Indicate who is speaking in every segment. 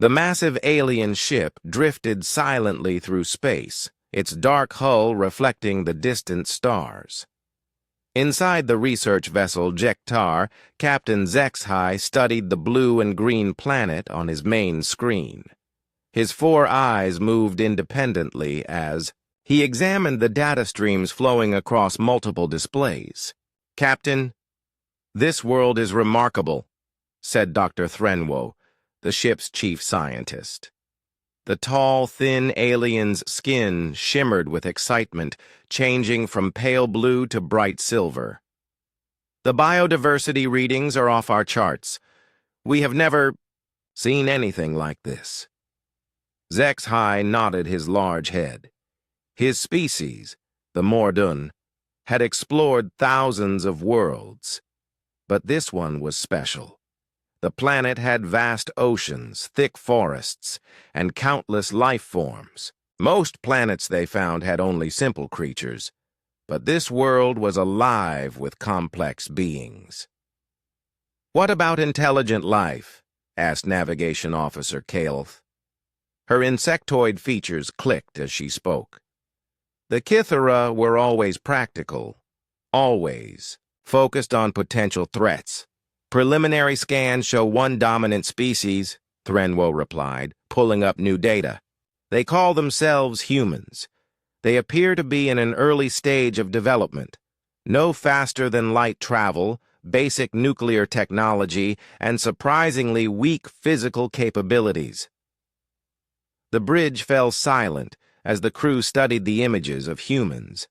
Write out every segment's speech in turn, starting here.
Speaker 1: The massive alien ship drifted silently through space, its dark hull reflecting the distant stars. Inside the research vessel Jektar, Captain Zexhai studied the blue and green planet on his main screen. His 4 eyes moved independently as he examined the data streams flowing across multiple displays. "Captain, this world is remarkable," said Dr. Threnwo, the ship's chief scientist. The tall, thin alien's skin shimmered with excitement, changing from pale blue to bright silver. "The biodiversity readings are off our charts. We have never seen anything like this." Zexhai nodded his large head. His species, the Mordun, had explored thousands of worlds, but this one was special. The planet had vast oceans, thick forests, and countless life forms. Most planets they found had only simple creatures, but this world was alive with complex beings. "What about intelligent life?" asked Navigation Officer Kael'th. Her insectoid features clicked as she spoke. The Kithera were always practical, always focused on potential threats. "Preliminary scans show one dominant species," Threnwo replied, pulling up new data. "They call themselves humans. They appear to be in an early stage of development. No faster than light travel, basic nuclear technology, and surprisingly weak physical capabilities." The bridge fell silent as the crew studied the images of humans.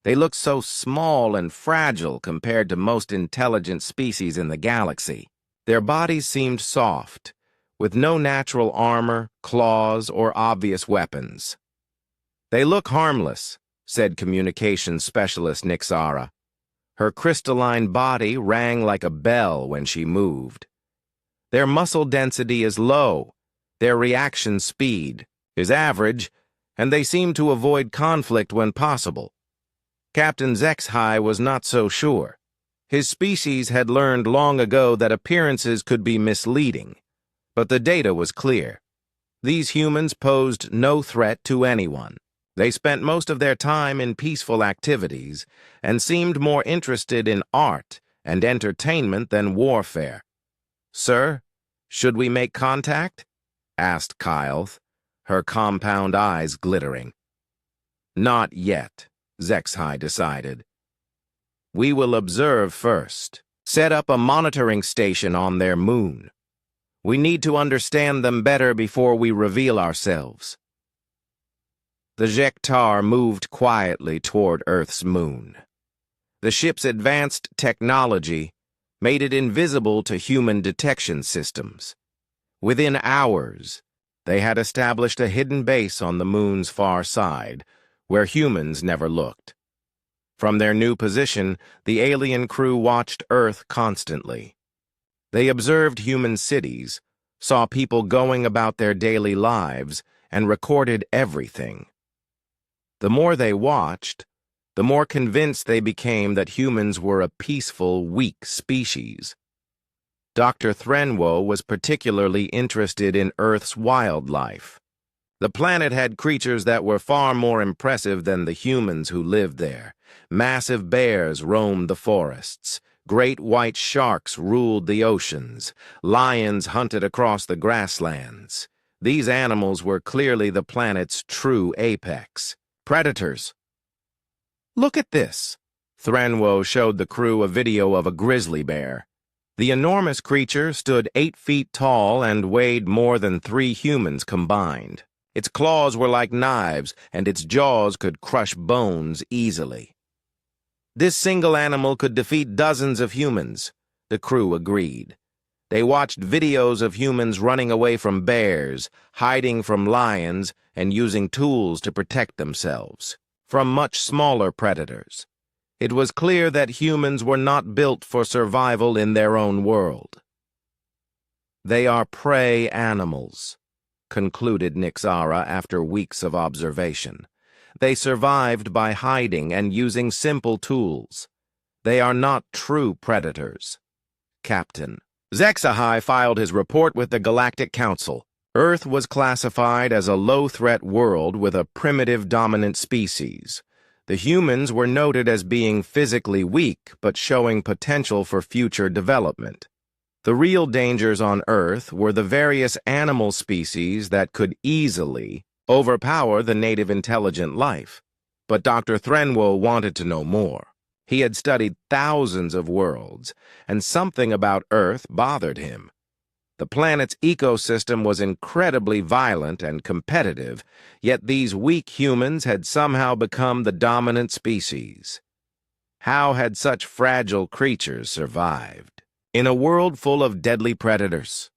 Speaker 1: They looked so small and fragile compared to most intelligent species in the galaxy. Their bodies seemed soft, with no natural armor, claws, or obvious weapons. "They look harmless," said communications specialist Nixara. Her crystalline body rang like a bell when she moved. "Their muscle density is low, their reaction speed is average, and they seem to avoid conflict when possible." Captain Zexhai was not so sure. His species had learned long ago that appearances could be misleading, but the data was clear. These humans posed no threat to anyone. They spent most of their time in peaceful activities and seemed more interested in art and entertainment than warfare. "Sir, should we make contact?" asked Kael'th, her compound eyes glittering. "Not yet," Zexhai decided. "We will observe first. Set up a monitoring station on their moon. We need to understand them better before we reveal ourselves." The Jektar moved quietly toward Earth's moon. The ship's advanced technology made it invisible to human detection systems. Within hours, they had established a hidden base on the moon's far side, where humans never looked. From their new position, the alien crew watched Earth constantly. They observed human cities, saw people going about their daily lives, and recorded everything. The more they watched, the more convinced they became that humans were a peaceful, weak species. Dr. Threnwo was particularly interested in Earth's wildlife. The planet had creatures that were far more impressive than the humans who lived there. Massive bears roamed the forests. Great white sharks ruled the oceans. Lions hunted across the grasslands. These animals were clearly the planet's true apex. Predators. "Look at this." Threnwo showed the crew a video of a grizzly bear. The enormous creature stood 8 feet tall and weighed more than 3 humans combined. Its claws were like knives, and its jaws could crush bones easily. "This single animal could defeat dozens of humans," the crew agreed. They watched videos of humans running away from bears, hiding from lions, and using tools to protect themselves from much smaller predators. It was clear that humans were not built for survival in their own world. "They are prey animals," concluded Nixara after weeks of observation. "They survived by hiding and using simple tools. They are not true predators." "Captain." Zexhai filed his report with the Galactic Council. Earth was classified as a low-threat world with a primitive dominant species. The humans were noted as being physically weak but showing potential for future development. The real dangers on Earth were the various animal species that could easily overpower the native intelligent life. But Dr. Threnwo wanted to know more. He had studied thousands of worlds, and something about Earth bothered him. The planet's ecosystem was incredibly violent and competitive, yet these weak humans had somehow become the dominant species. How had such fragile creatures survived in a world full of deadly predators?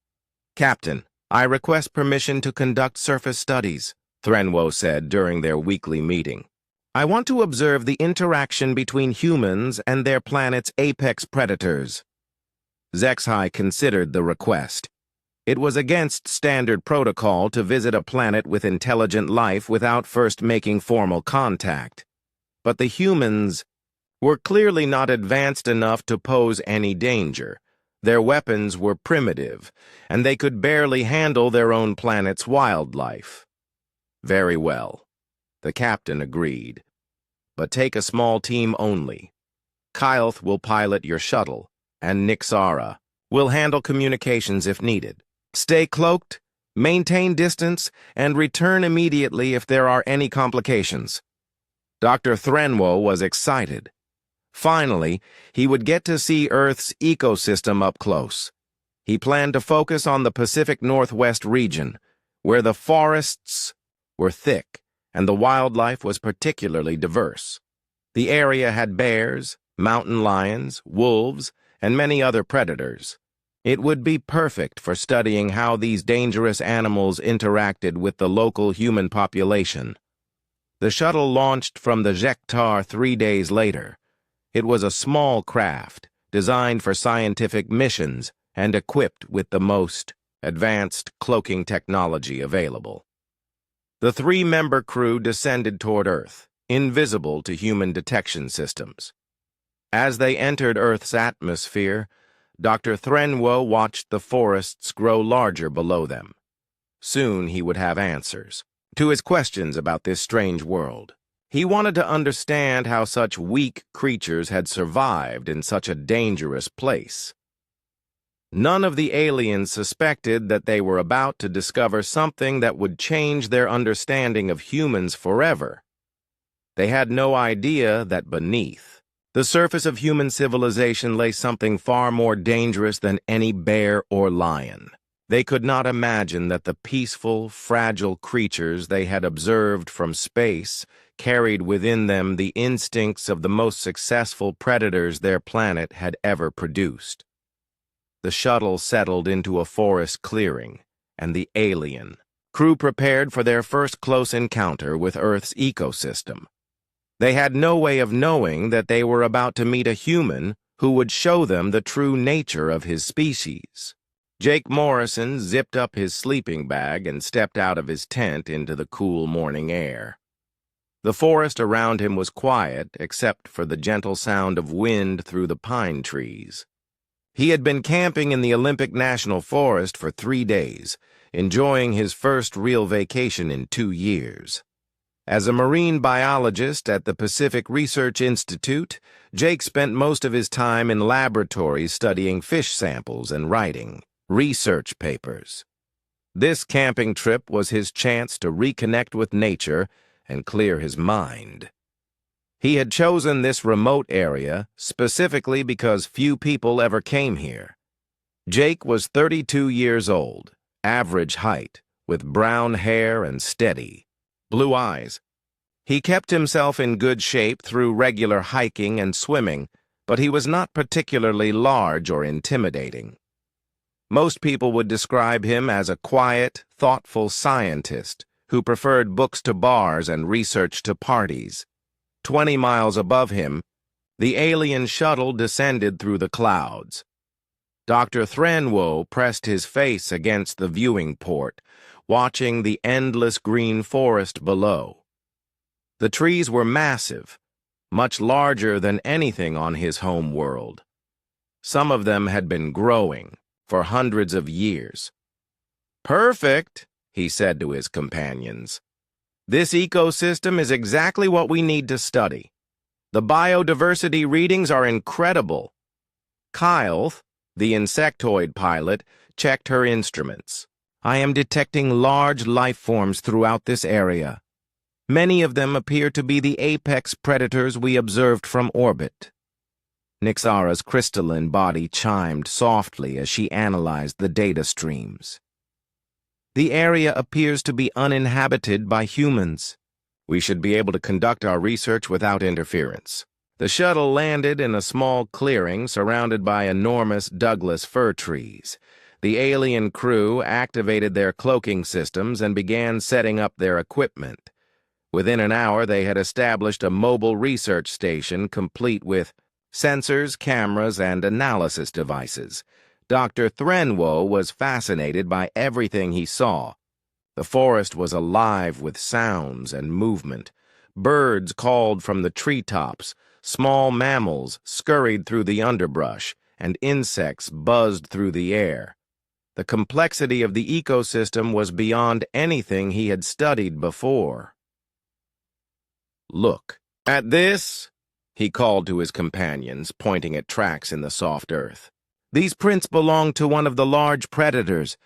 Speaker 1: "Captain, I request permission to conduct surface studies," Threnwo said during their weekly meeting. "I want to observe the interaction between humans and their planet's apex predators." Zexhai considered the request. It was against standard protocol to visit a planet with intelligent life without first making formal contact. But the humans were clearly not advanced enough to pose any danger. Their weapons were primitive, and they could barely handle their own planet's wildlife. "Very well," the captain agreed. "But take a small team only. Kylth will pilot your shuttle, and Nixara will handle communications if needed. Stay cloaked, maintain distance, and return immediately if there are any complications." Dr. Threnwo was excited. Finally, he would get to see Earth's ecosystem up close. He planned to focus on the Pacific Northwest region, where the forests were thick and the wildlife was particularly diverse. The area had bears, mountain lions, wolves, and many other predators. It would be perfect for studying how these dangerous animals interacted with the local human population. The shuttle launched from the Jektar 3 days later. It was a small craft, designed for scientific missions and equipped with the most advanced cloaking technology available. The 3-member crew descended toward Earth, invisible to human detection systems. As they entered Earth's atmosphere, Dr. Threnwo watched the forests grow larger below them. Soon he would have answers to his questions about this strange world. He wanted to understand how such weak creatures had survived in such a dangerous place. None of the aliens suspected that they were about to discover something that would change their understanding of humans forever. They had no idea that beneath the surface of human civilization lay something far more dangerous than any bear or lion. They could not imagine that the peaceful, fragile creatures they had observed from space carried within them the instincts of the most successful predators their planet had ever produced. The shuttle settled into a forest clearing, and the alien crew prepared for their first close encounter with Earth's ecosystem. They had no way of knowing that they were about to meet a human who would show them the true nature of his species. Jake Morrison zipped up his sleeping bag and stepped out of his tent into the cool morning air. The forest around him was quiet except for the gentle sound of wind through the pine trees. He had been camping in the Olympic National Forest for 3 days, enjoying his first real vacation in 2 years. As a marine biologist at the Pacific Research Institute, Jake spent most of his time in laboratories studying fish samples and writing research papers. This camping trip was his chance to reconnect with nature and clear his mind. He had chosen this remote area specifically because few people ever came here. Jake was 32 years old, average height, with brown hair and steady blue eyes. He kept himself in good shape through regular hiking and swimming, but he was not particularly large or intimidating. Most people would describe him as a quiet, thoughtful scientist who preferred books to bars and research to parties. 20 miles above him, the alien shuttle descended through the clouds. Dr. Threnwo pressed his face against the viewing port, watching the endless green forest below. The trees were massive, much larger than anything on his home world. Some of them had been growing for hundreds of years. "Perfect," he said to his companions. "This ecosystem is exactly what we need to study. The biodiversity readings are incredible." Kyle, the insectoid pilot, checked her instruments. "I am detecting large life forms throughout this area. Many of them appear to be the apex predators we observed from orbit." Nyxara's crystalline body chimed softly as she analyzed the data streams. "The area appears to be uninhabited by humans. We should be able to conduct our research without interference." The shuttle landed in a small clearing surrounded by enormous Douglas fir trees. The alien crew activated their cloaking systems and began setting up their equipment. Within an hour, they had established a mobile research station complete with sensors, cameras, and analysis devices. Dr. Threnwo was fascinated by everything he saw. The forest was alive with sounds and movement. Birds called from the treetops, small mammals scurried through the underbrush, and insects buzzed through the air. The complexity of the ecosystem was beyond anything he had studied before. "Look at this," he called to his companions, pointing at tracks in the soft earth. "These prints belong to one of the large predators.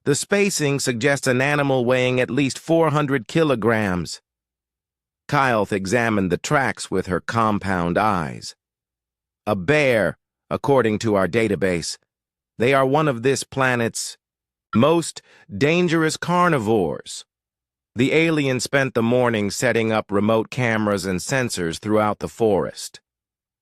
Speaker 1: The spacing suggests an animal weighing at least 400 kilograms. Kyle examined the tracks with her compound eyes. "A bear, according to our database. They are one of this planet's most dangerous carnivores." The aliens spent the morning setting up remote cameras and sensors throughout the forest.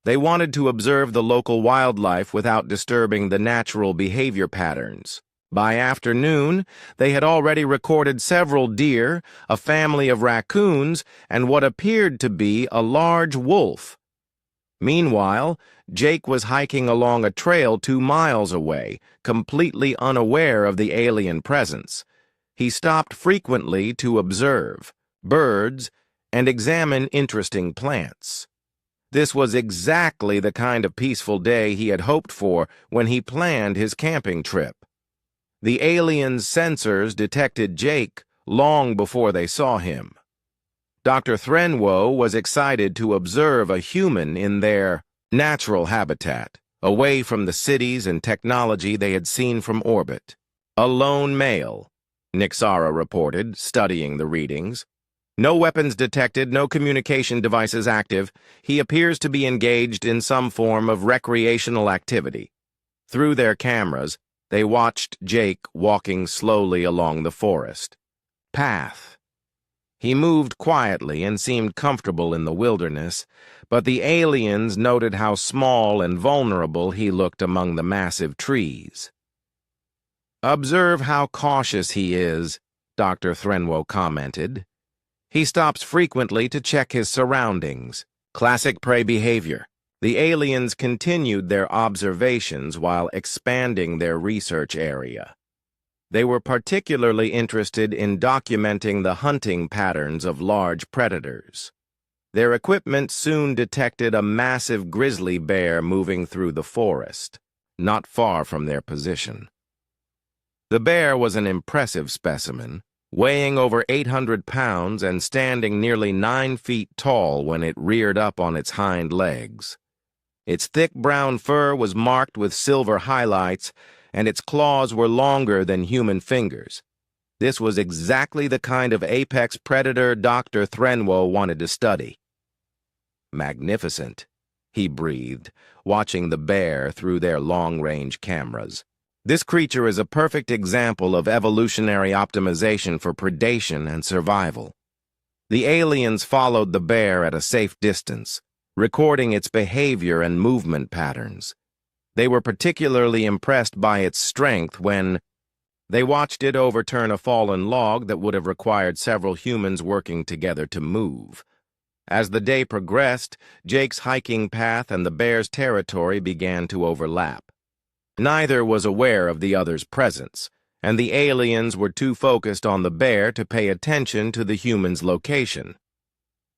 Speaker 1: They wanted to observe the local wildlife without disturbing the natural behavior patterns. By afternoon, they had already recorded several deer, a family of raccoons, and what appeared to be a large wolf. Meanwhile, Jake was hiking along a trail 2 miles away, completely unaware of the alien presence. He stopped frequently to observe birds and examine interesting plants. This was exactly the kind of peaceful day he had hoped for when he planned his camping trip. The aliens' sensors detected Jake long before they saw him. Dr. Threnwo was excited to observe a human in their natural habitat, away from the cities and technology they had seen from orbit. "A lone male," Nyxara reported, studying the readings. "No weapons detected, no communication devices active. He appears to be engaged in some form of recreational activity." Through their cameras, they watched Jake walking slowly along the forest path. He moved quietly and seemed comfortable in the wilderness, but the aliens noted how small and vulnerable he looked among the massive trees. "Observe how cautious he is," Dr. Threnwo commented. "He stops frequently to check his surroundings. Classic prey behavior." The aliens continued their observations while expanding their research area. They were particularly interested in documenting the hunting patterns of large predators. Their equipment soon detected a massive grizzly bear moving through the forest, not far from their position. The bear was an impressive specimen, weighing over 800 pounds and standing nearly 9 feet tall when it reared up on its hind legs. Its thick brown fur was marked with silver highlights, and its claws were longer than human fingers. This was exactly the kind of apex predator Dr. Threnwo wanted to study. "Magnificent," he breathed, watching the bear through their long-range cameras. "This creature is a perfect example of evolutionary optimization for predation and survival." The aliens followed the bear at a safe distance, recording its behavior and movement patterns. They were particularly impressed by its strength when they watched it overturn a fallen log that would have required several humans working together to move. As the day progressed, Jake's hiking path and the bear's territory began to overlap. Neither was aware of the other's presence, and the aliens were too focused on the bear to pay attention to the human's location.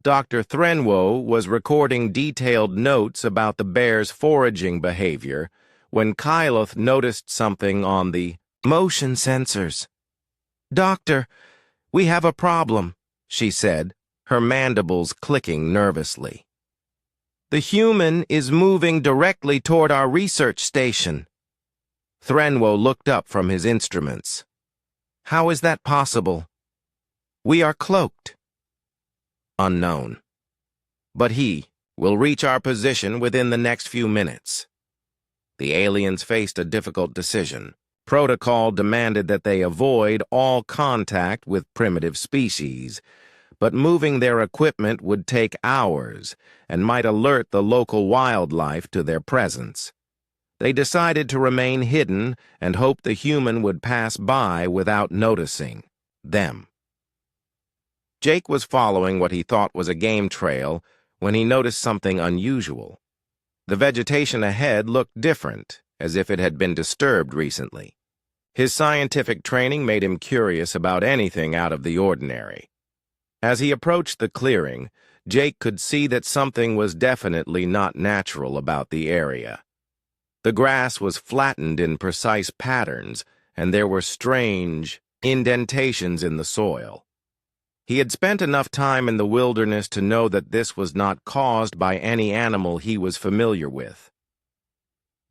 Speaker 1: Dr. Threnwo was recording detailed notes about the bear's foraging behavior when Kyleth noticed something on the motion sensors. "Doctor, we have a problem," she said, her mandibles clicking nervously. "The human is moving directly toward our research station." Threnwo looked up from his instruments. "How is that possible?" "We are cloaked." "Unknown. But he will reach our position within the next few minutes." The aliens faced a difficult decision. Protocol demanded that they avoid all contact with primitive species, but moving their equipment would take hours and might alert the local wildlife to their presence. They decided to remain hidden and hoped the human would pass by without noticing them. Jake was following what he thought was a game trail when he noticed something unusual. The vegetation ahead looked different, as if it had been disturbed recently. His scientific training made him curious about anything out of the ordinary. As he approached the clearing, Jake could see that something was definitely not natural about the area. The grass was flattened in precise patterns, and there were strange indentations in the soil. He had spent enough time in the wilderness to know that this was not caused by any animal he was familiar with.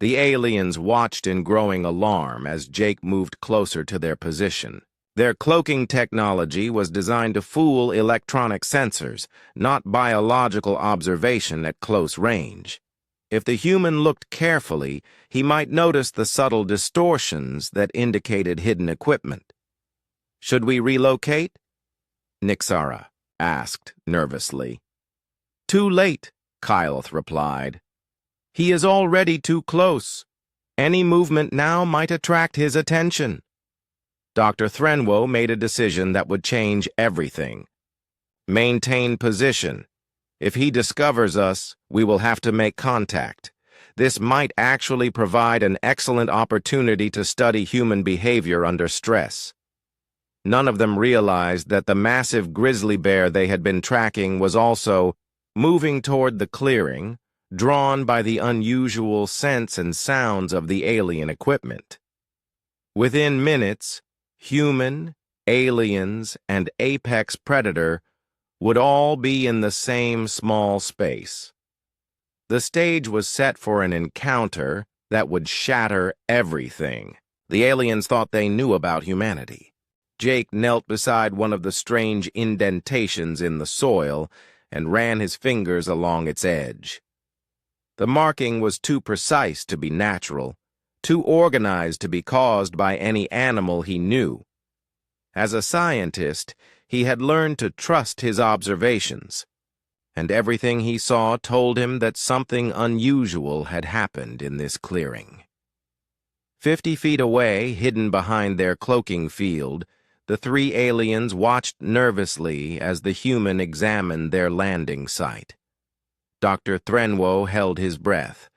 Speaker 1: The aliens watched in growing alarm as Jake moved closer to their position. Their cloaking technology was designed to fool electronic sensors, not biological observation at close range. If the human looked carefully, he might notice the subtle distortions that indicated hidden equipment. "Should we relocate?" Nixara asked nervously. "Too late," Kyleth replied. "He is already too close. Any movement now might attract his attention." Dr. Threnwo made a decision that would change everything. "Maintain position. If he discovers us, we will have to make contact. This might actually provide an excellent opportunity to study human behavior under stress." None of them realized that the massive grizzly bear they had been tracking was also moving toward the clearing, drawn by the unusual scents and sounds of the alien equipment. Within minutes, human, aliens, and apex predator would all be in the same small space. The stage was set for an encounter that would shatter everything. The aliens thought they knew about humanity. Jake knelt beside one of the strange indentations in the soil and ran his fingers along its edge. The marking was too precise to be natural, too organized to be caused by any animal he knew. As a scientist, he had learned to trust his observations, and everything he saw told him that something unusual had happened in this clearing. 50 feet away, hidden behind their cloaking field, the three aliens watched nervously as the human examined their landing site. Dr. Threnwo held his breath,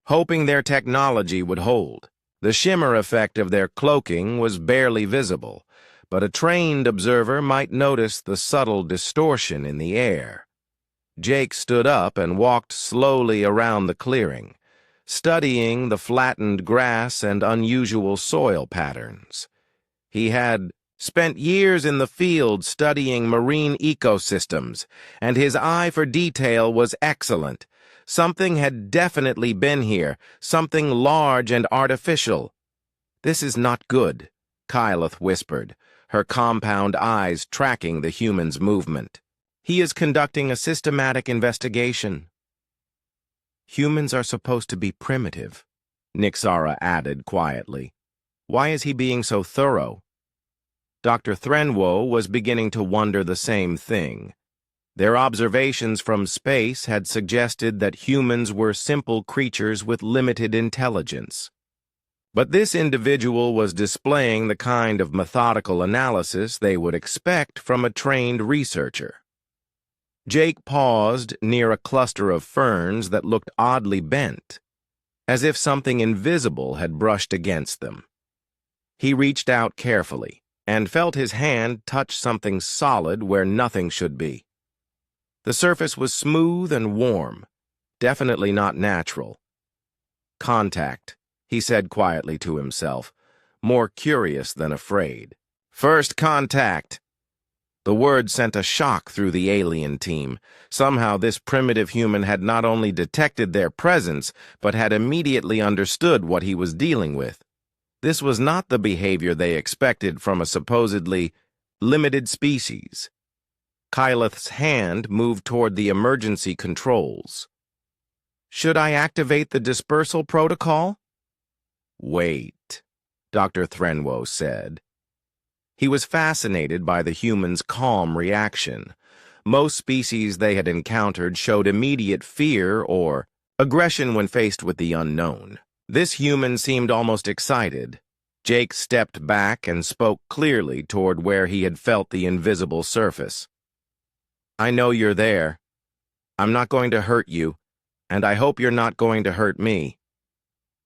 Speaker 1: hoping their technology would hold. The shimmer effect of their cloaking was barely visible, but a trained observer might notice the subtle distortion in the air. Jake stood up and walked slowly around the clearing, studying the flattened grass and unusual soil patterns. He had spent years in the field studying marine ecosystems, and his eye for detail was excellent. Something had definitely been here, something large and artificial. "This is not good," Kyleth whispered, her compound eyes tracking the human's movement. "He is conducting a systematic investigation." "Humans are supposed to be primitive," Nixara added quietly. "Why is he being so thorough?" Dr. Threnwo was beginning to wonder the same thing. Their observations from space had suggested that humans were simple creatures with limited intelligence. But this individual was displaying the kind of methodical analysis they would expect from a trained researcher. Jake paused near a cluster of ferns that looked oddly bent, as if something invisible had brushed against them. He reached out carefully and felt his hand touch something solid where nothing should be. The surface was smooth and warm, definitely not natural. "Contact," he said quietly to himself, more curious than afraid. First contact. The word sent a shock through the alien team. Somehow this primitive human had not only detected their presence, but had immediately understood what he was dealing with. This was not the behavior they expected from a supposedly limited species. Kyleth's hand moved toward the emergency controls. Should I activate the dispersal protocol? Wait, Dr. Threnwo said. He was fascinated by the human's calm reaction. Most species they had encountered showed immediate fear or aggression when faced with the unknown. This human seemed almost excited. Jake stepped back and spoke clearly toward where he had felt the invisible surface. I know you're there. I'm not going to hurt you, and I hope you're not going to hurt me.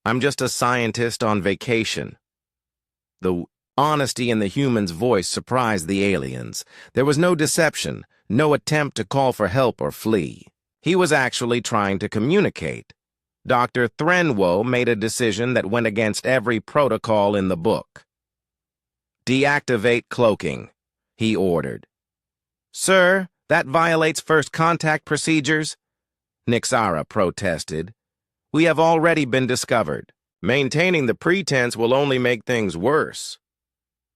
Speaker 1: I'm just a scientist on vacation. The honesty in the human's voice surprised the aliens. There was no deception, no attempt to call for help or flee. He was actually trying to communicate. Dr. Threnwo made a decision that went against every protocol in the book. Deactivate cloaking, he ordered. Sir, that violates first contact procedures, Nixara protested. We have already been discovered. Maintaining the pretense will only make things worse.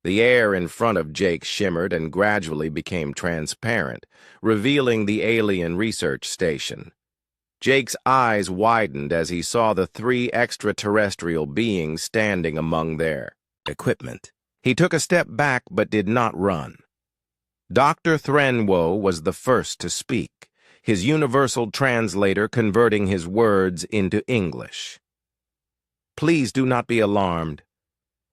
Speaker 1: The air in front of Jake shimmered and gradually became transparent, revealing the alien research station. Jake's eyes widened as he saw the 3 extraterrestrial beings standing among their equipment. He took a step back but did not run. Dr. Threnwo was the first to speak, his universal translator converting his words into English. Please do not be alarmed.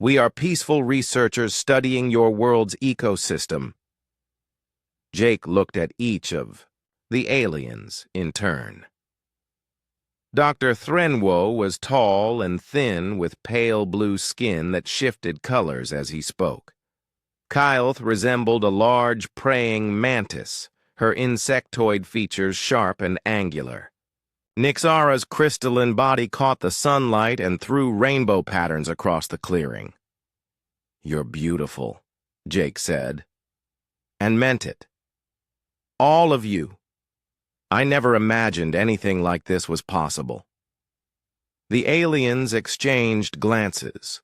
Speaker 1: We are peaceful researchers studying your world's ecosystem. Jake looked at each of the aliens in turn. Dr. Threnwo was tall and thin with pale blue skin that shifted colors as he spoke. Kyleth resembled a large praying mantis, her insectoid features sharp and angular. Nixara's crystalline body caught the sunlight and threw rainbow patterns across the clearing. You're beautiful, Jake said, and meant it. All of you. I never imagined anything like this was possible. The aliens exchanged glances.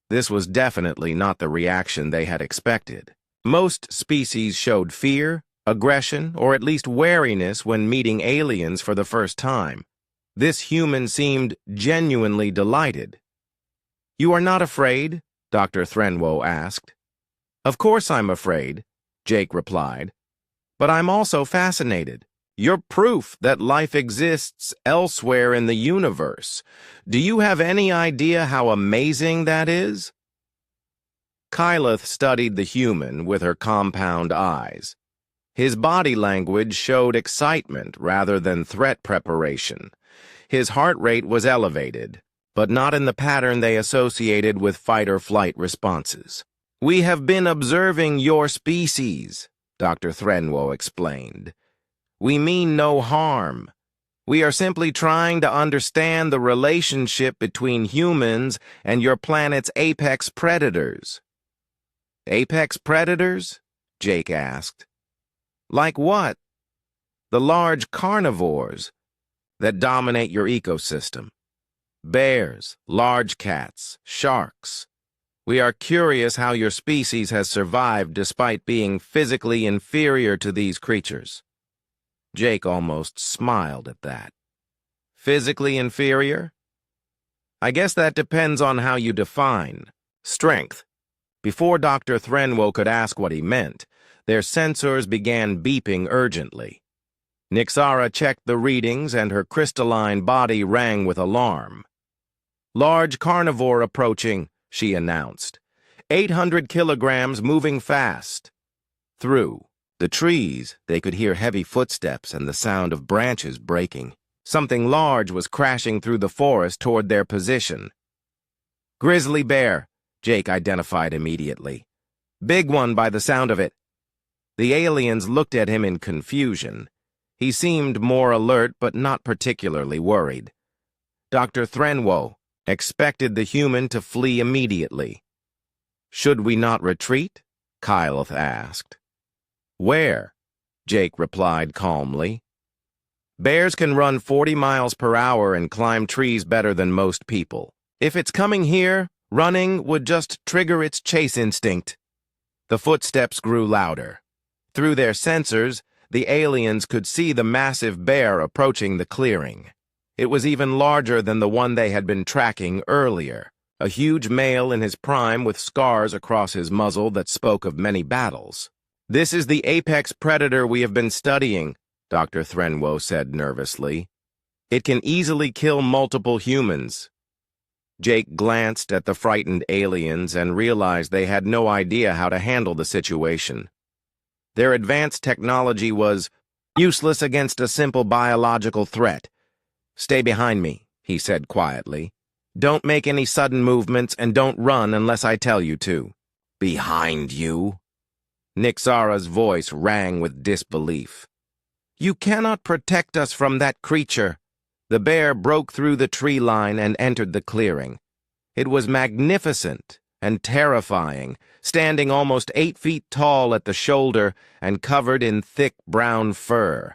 Speaker 1: This was definitely not the reaction they had expected. Most species showed fear, aggression, or at least wariness when meeting aliens for the first time. This human seemed genuinely delighted. You are not afraid? Dr. Threnwo asked. Of course I'm afraid, Jake replied. But I'm also fascinated. You're proof that life exists elsewhere in the universe. Do you have any idea how amazing that is? Kyleth studied the human with her compound eyes. His body language showed excitement rather than threat preparation. His heart rate was elevated, but not in the pattern they associated with fight-or-flight responses. We have been observing your species, Dr. Threnwo explained. We mean no harm. We are simply trying to understand the relationship between humans and your planet's apex predators. Apex predators? Jake asked. Like what? The large carnivores that dominate your ecosystem. Bears, large cats, sharks. We are curious how your species has survived despite being physically inferior to these creatures. Jake almost smiled at that. Physically inferior? I guess that depends on how you define strength. Before Dr. Threnwo could ask what he meant, their sensors began beeping urgently. Nixara checked the readings and her crystalline body rang with alarm. Large carnivore approaching, she announced. 800 kilograms moving fast. Through the trees, they could hear heavy footsteps and the sound of branches breaking. Something large was crashing through the forest toward their position. Grizzly bear, Jake identified immediately. Big one by the sound of it. The aliens looked at him in confusion. He seemed more alert but not particularly worried. Dr. Threnwo expected the human to flee immediately. Should we not retreat? Kyleth asked. Where? Jake replied calmly. Bears can run 40 miles per hour and climb trees better than most people. If it's coming here, running would just trigger its chase instinct. The footsteps grew louder. Through their sensors, the aliens could see the massive bear approaching the clearing. It was even larger than the one they had been tracking earlier, a huge male in his prime with scars across his muzzle that spoke of many battles. This is the apex predator we have been studying, Dr. Threnwo said nervously. It can easily kill multiple humans. Jake glanced at the frightened aliens and realized they had no idea how to handle the situation. Their advanced technology was useless against a simple biological threat. Stay behind me, he said quietly. Don't make any sudden movements and don't run unless I tell you to. Behind you? Nixara's voice rang with disbelief. You cannot protect us from that creature. The bear broke through the tree line and entered the clearing. It was magnificent and terrifying, standing almost 8 feet tall at the shoulder and covered in thick brown fur.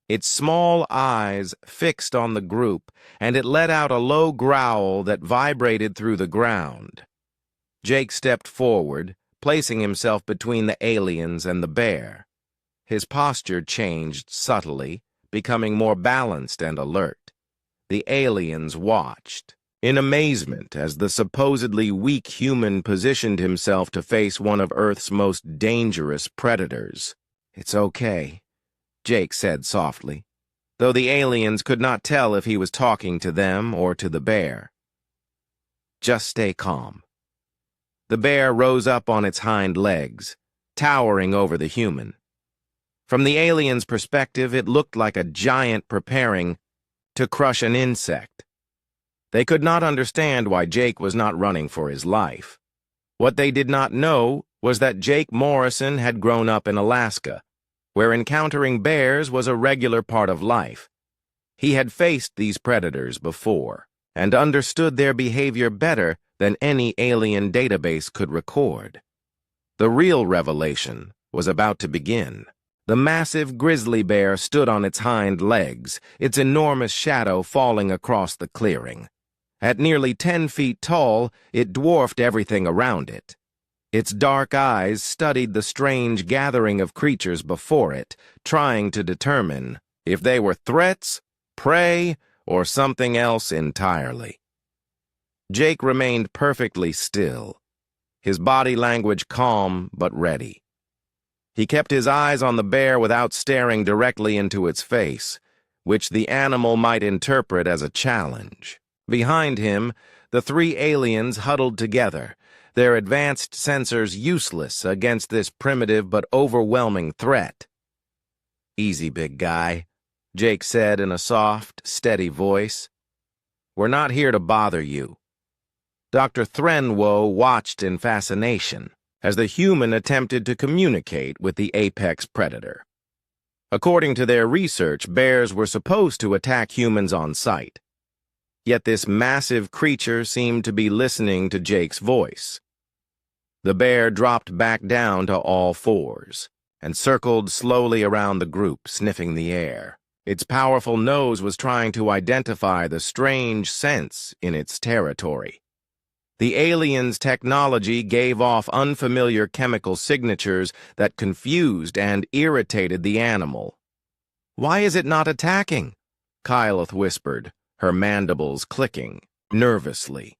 Speaker 1: Its small eyes fixed on the group, and it let out a low growl that vibrated through the ground. Jake stepped forward, placing himself between the aliens and the bear. His posture changed subtly, becoming more balanced and alert. The aliens watched in amazement as the supposedly weak human positioned himself to face one of Earth's most dangerous predators. It's okay, Jake said softly, though the aliens could not tell if he was talking to them or to the bear. Just stay calm. The bear rose up on its hind legs, towering over the human. From the alien's perspective, it looked like a giant preparing to crush an insect. They could not understand why Jake was not running for his life. What they did not know was that Jake Morrison had grown up in Alaska, where encountering bears was a regular part of life. He had faced these predators before, and understood their behavior better than any alien database could record. The real revelation was about to begin. The massive grizzly bear stood on its hind legs, its enormous shadow falling across the clearing. At nearly 10 feet tall, it dwarfed everything around it. Its dark eyes studied the strange gathering of creatures before it, trying to determine if they were threats, prey, or something else entirely. Jake remained perfectly still, his body language calm but ready. He kept his eyes on the bear without staring directly into its face, which the animal might interpret as a challenge. Behind him, the 3 aliens huddled together, their advanced sensors useless against this primitive but overwhelming threat. Easy, big guy, Jake said in a soft, steady voice. We're not here to bother you. Dr. Threnwo watched in fascination as the human attempted to communicate with the apex predator. According to their research, bears were supposed to attack humans on sight. Yet this massive creature seemed to be listening to Jake's voice. The bear dropped back down to all fours and circled slowly around the group, sniffing the air. Its powerful nose was trying to identify the strange scents in its territory. The alien's technology gave off unfamiliar chemical signatures that confused and irritated the animal. Why is it not attacking? Kyleth whispered, her mandibles clicking nervously.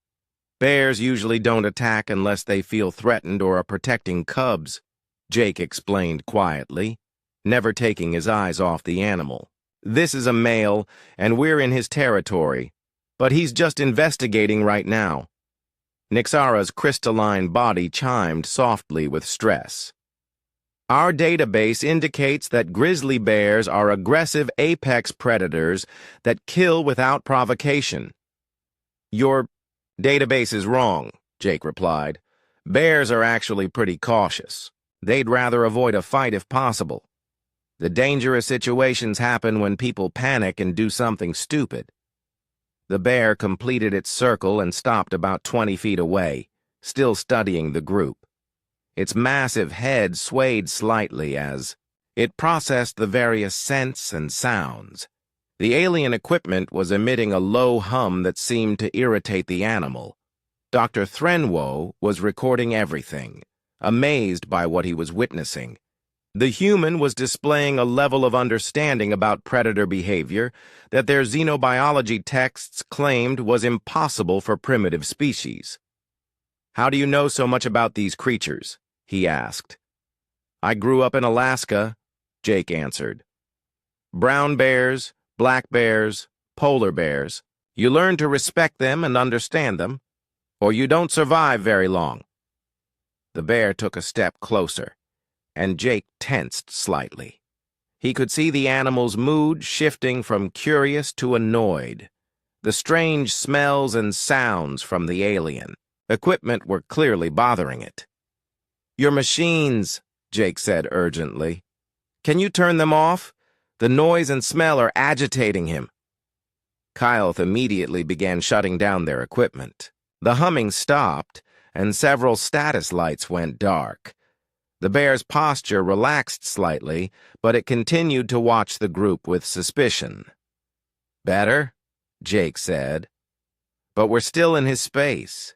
Speaker 1: Bears usually don't attack unless they feel threatened or are protecting cubs, Jake explained quietly, never taking his eyes off the animal. This is a male, and we're in his territory, but he's just investigating right now. Nixara's crystalline body chimed softly with stress. Our database indicates that grizzly bears are aggressive apex predators that kill without provocation. Your database is wrong, Jake replied. Bears are actually pretty cautious. They'd rather avoid a fight if possible. The dangerous situations happen when people panic and do something stupid. The bear completed its circle and stopped about 20 feet away, still studying the group. Its massive head swayed slightly as it processed the various scents and sounds. The alien equipment was emitting a low hum that seemed to irritate the animal. Dr. Threnwo was recording everything, amazed by what he was witnessing. The human was displaying a level of understanding about predator behavior that their xenobiology texts claimed was impossible for primitive species. "How do you know so much about these creatures?" he asked. "I grew up in Alaska," Jake answered. "Brown bears, black bears, polar bears. You learn to respect them and understand them, or you don't survive very long." The bear took a step closer, and Jake tensed slightly. He could see the animal's mood shifting from curious to annoyed. The strange smells and sounds from the alien equipment were clearly bothering it. "Your machines," Jake said urgently. "Can you turn them off? The noise and smell are agitating him." Kyle immediately began shutting down their equipment. The humming stopped, and several status lights went dark. The bear's posture relaxed slightly, but it continued to watch the group with suspicion. "Better," Jake said. "But we're still in his space.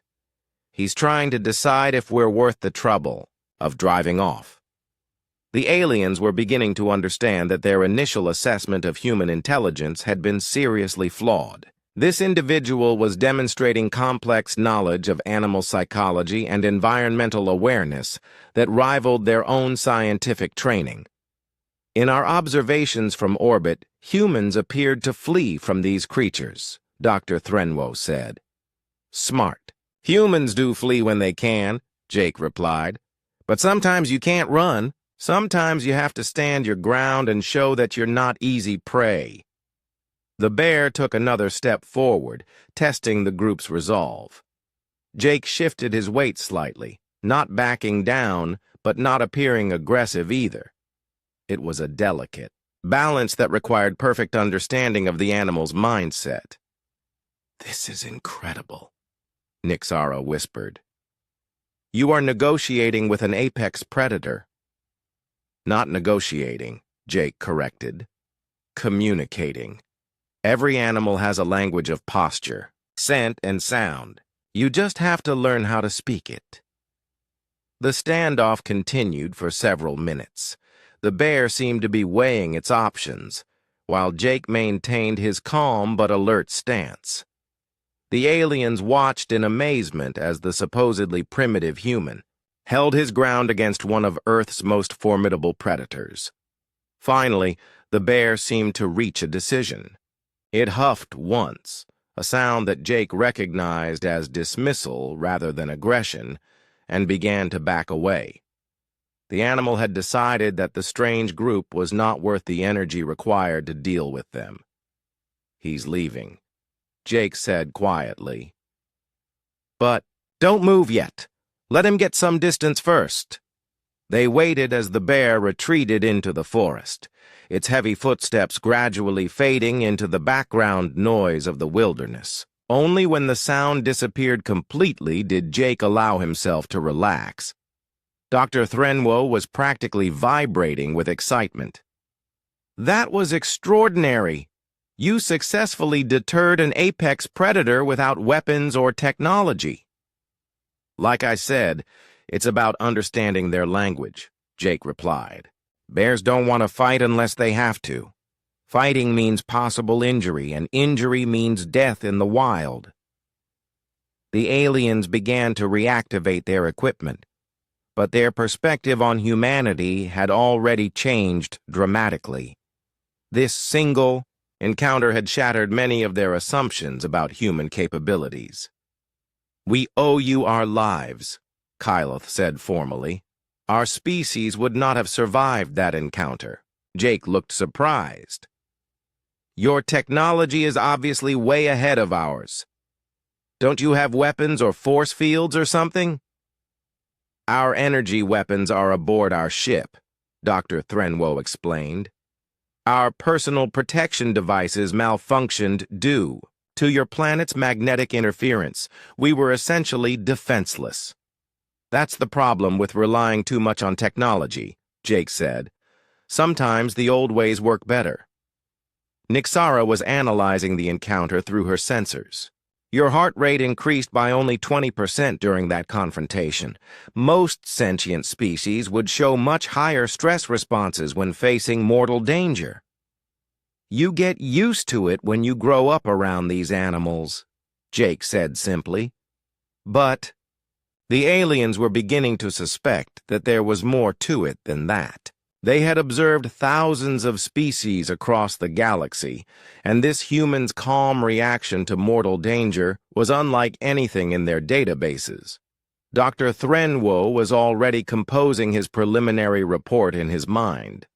Speaker 1: He's trying to decide if we're worth the trouble of driving off." The aliens were beginning to understand that their initial assessment of human intelligence had been seriously flawed. This individual was demonstrating complex knowledge of animal psychology and environmental awareness that rivaled their own scientific training. "In our observations from orbit, humans appeared to flee from these creatures," Dr. Threnwo said. "Smart. Humans do flee when they can," Jake replied. "But sometimes you can't run. Sometimes you have to stand your ground and show that you're not easy prey." The bear took another step forward, testing the group's resolve. Jake shifted his weight slightly, not backing down, but not appearing aggressive either. It was a delicate balance that required perfect understanding of the animal's mindset. "This is incredible," Nixara whispered. "You are negotiating with an apex predator." "Not negotiating," Jake corrected. "Communicating. Every animal has a language of posture, scent, and sound. You just have to learn how to speak it." The standoff continued for several minutes. The bear seemed to be weighing its options, while Jake maintained his calm but alert stance. The aliens watched in amazement as the supposedly primitive human held his ground against one of Earth's most formidable predators. Finally, the bear seemed to reach a decision. It huffed once, a sound that Jake recognized as dismissal rather than aggression, and began to back away. The animal had decided that the strange group was not worth the energy required to deal with them. "He's leaving," Jake said quietly. "But don't move yet. Let him get some distance first." They waited as the bear retreated into the forest, its heavy footsteps gradually fading into the background noise of the wilderness. Only when the sound disappeared completely did Jake allow himself to relax. Dr. Threnwo was practically vibrating with excitement. "That was extraordinary. You successfully deterred an apex predator without weapons or technology." "Like I said, it's about understanding their language," Jake replied. "Bears don't want to fight unless they have to. Fighting means possible injury, and injury means death in the wild." The aliens began to reactivate their equipment, but their perspective on humanity had already changed dramatically. This single encounter had shattered many of their assumptions about human capabilities. "We owe you our lives," Kyleth said formally. "Our species would not have survived that encounter." Jake looked surprised. "Your technology is obviously way ahead of ours. Don't you have weapons or force fields or something?" "Our energy weapons are aboard our ship," Dr. Threnwo explained. "Our personal protection devices malfunctioned due to your planet's magnetic interference. We were essentially defenseless." That's the problem with relying too much on technology, Jake said. Sometimes the old ways work better. Nixara was analyzing the encounter through her sensors. Your heart rate increased by only 20% during that confrontation. Most sentient species would show much higher stress responses when facing mortal danger. You get used to it when you grow up around these animals, Jake said simply. But the aliens were beginning to suspect that there was more to it than that. They had observed thousands of species across the galaxy, and this human's calm reaction to mortal danger was unlike anything in their databases. Dr. Threnwo was already composing his preliminary report in his mind.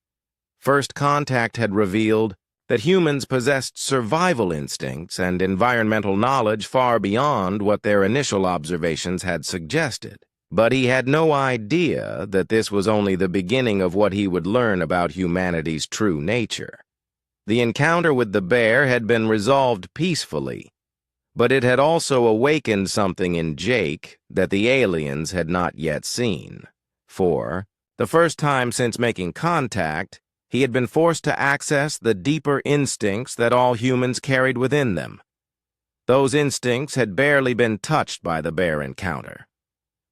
Speaker 1: First contact had revealed that humans possessed survival instincts and environmental knowledge far beyond what their initial observations had suggested. But he had no idea that this was only the beginning of what he would learn about humanity's true nature. The encounter with the bear had been resolved peacefully, but it had also awakened something in Jake that the aliens had not yet seen. For the first time since making contact, he had been forced to access the deeper instincts that all humans carried within them. Those instincts had barely been touched by the bear encounter.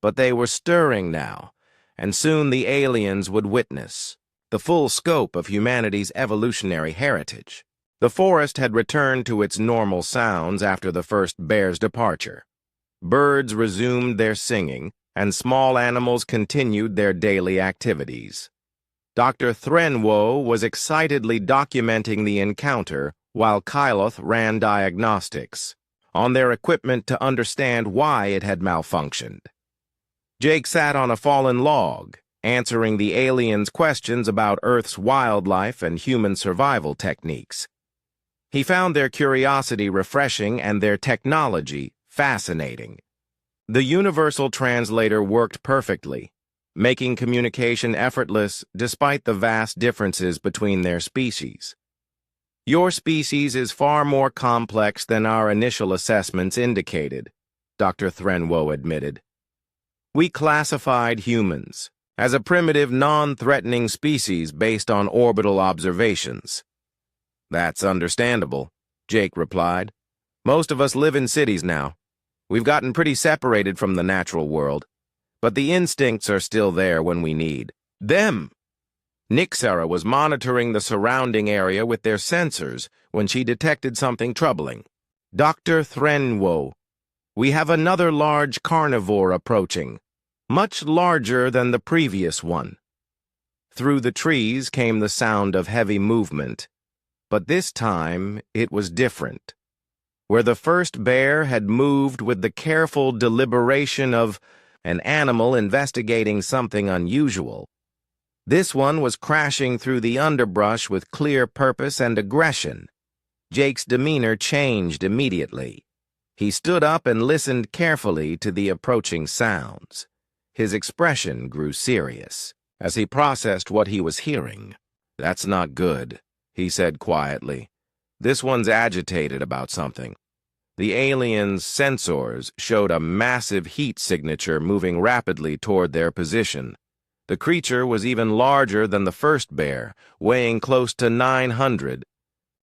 Speaker 1: But they were stirring now, and soon the aliens would witness the full scope of humanity's evolutionary heritage. The forest had returned to its normal sounds after the first bear's departure. Birds resumed their singing, and small animals continued their daily activities. Dr. Threnwo was excitedly documenting the encounter while Kyloth ran diagnostics on their equipment to understand why it had malfunctioned. Jake sat on a fallen log, answering the aliens' questions about Earth's wildlife and human survival techniques. He found their curiosity refreshing and their technology fascinating. The universal translator worked perfectly, making communication effortless despite the vast differences between their species. Your species is far more complex than our initial assessments indicated, Dr. Threnwo admitted. We classified humans as a primitive, non-threatening species based on orbital observations. That's understandable, Jake replied. Most of us live in cities now. We've gotten pretty separated from the natural world, but the instincts are still there when we need them. Nixara was monitoring the surrounding area with their sensors when she detected something troubling. Dr. Threnwo, we have another large carnivore approaching, much larger than the previous one. Through the trees came the sound of heavy movement, but this time it was different. Where the first bear had moved with the careful deliberation of an animal investigating something unusual, this one was crashing through the underbrush with clear purpose and aggression. Jake's demeanor changed immediately. He stood up and listened carefully to the approaching sounds. His expression grew serious as he processed what he was hearing. "That's not good," he said quietly. "This one's agitated about something." The aliens' sensors showed a massive heat signature moving rapidly toward their position. The creature was even larger than the first bear, weighing close to 900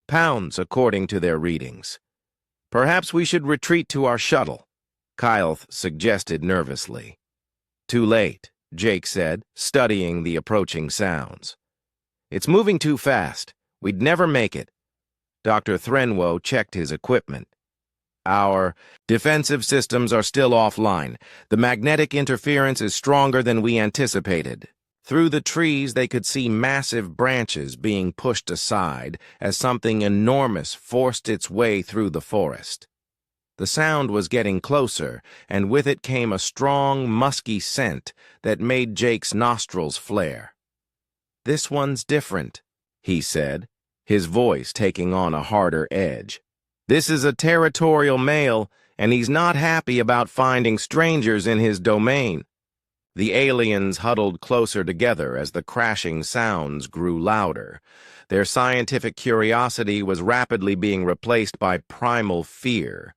Speaker 1: pounds according to their readings. "Perhaps we should retreat to our shuttle," Kyloth suggested nervously. "Too late," Jake said, studying the approaching sounds. "It's moving too fast. We'd never make it." Dr. Threnwo checked his equipment. "Our defensive systems are still offline. The magnetic interference is stronger than we anticipated." Through the trees, they could see massive branches being pushed aside as something enormous forced its way through the forest. The sound was getting closer, and with it came a strong, musky scent that made Jake's nostrils flare. "This one's different," he said, his voice taking on a harder edge. "This is a territorial male, and he's not happy about finding strangers in his domain." The aliens huddled closer together as the crashing sounds grew louder. Their scientific curiosity was rapidly being replaced by primal fear.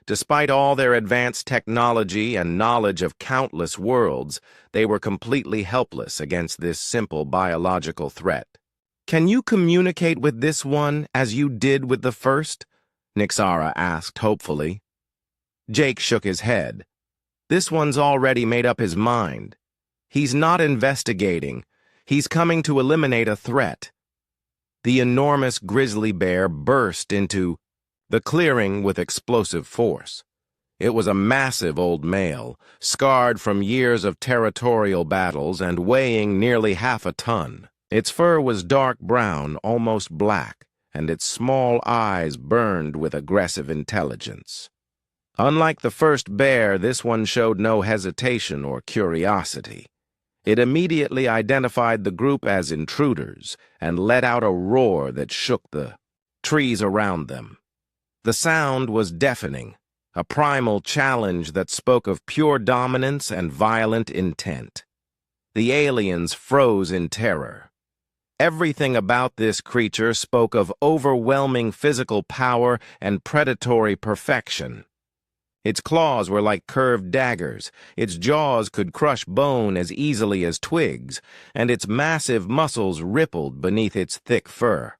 Speaker 1: Despite all their advanced technology and knowledge of countless worlds, they were completely helpless against this simple biological threat. "Can you communicate with this one as you did with the first?" Nyxara asked hopefully. Jake shook his head. "This one's already made up his mind. He's not investigating. He's coming to eliminate a threat." The enormous grizzly bear burst into the clearing with explosive force. It was a massive old male, scarred from years of territorial battles and weighing nearly half a ton. Its fur was dark brown, almost black, and its small eyes burned with aggressive intelligence. Unlike the first bear, this one showed no hesitation or curiosity. It immediately identified the group as intruders and let out a roar that shook the trees around them. The sound was deafening, a primal challenge that spoke of pure dominance and violent intent. The aliens froze in terror. Everything about this creature spoke of overwhelming physical power and predatory perfection. Its claws were like curved daggers, its jaws could crush bone as easily as twigs, and its massive muscles rippled beneath its thick fur.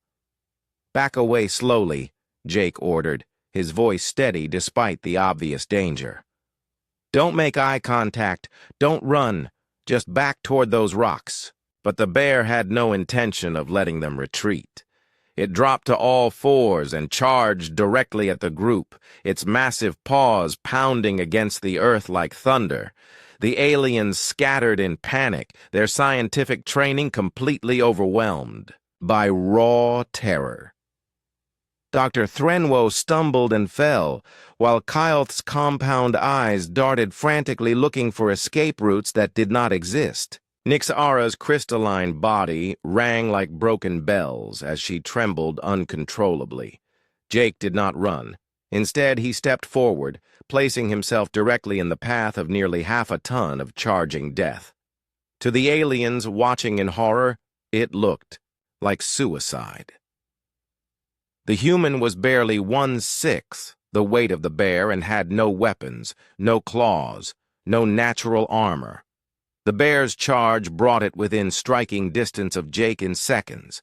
Speaker 1: "Back away slowly," Jake ordered, his voice steady despite the obvious danger. "Don't make eye contact, don't run, just back toward those rocks." But the bear had no intention of letting them retreat. It dropped to all fours and charged directly at the group, its massive paws pounding against the earth like thunder. The aliens scattered in panic, their scientific training completely overwhelmed by raw terror. Dr. Threnwo stumbled and fell, while Kylth's compound eyes darted frantically looking for escape routes that did not exist. Nyxara's crystalline body rang like broken bells as she trembled uncontrollably. Jake did not run. Instead, he stepped forward, placing himself directly in the path of nearly half a ton of charging death. To the aliens watching in horror, it looked like suicide. The human was barely 1/6 the weight of the bear and had no weapons, no claws, no natural armor. The bear's charge brought it within striking distance of Jake in seconds.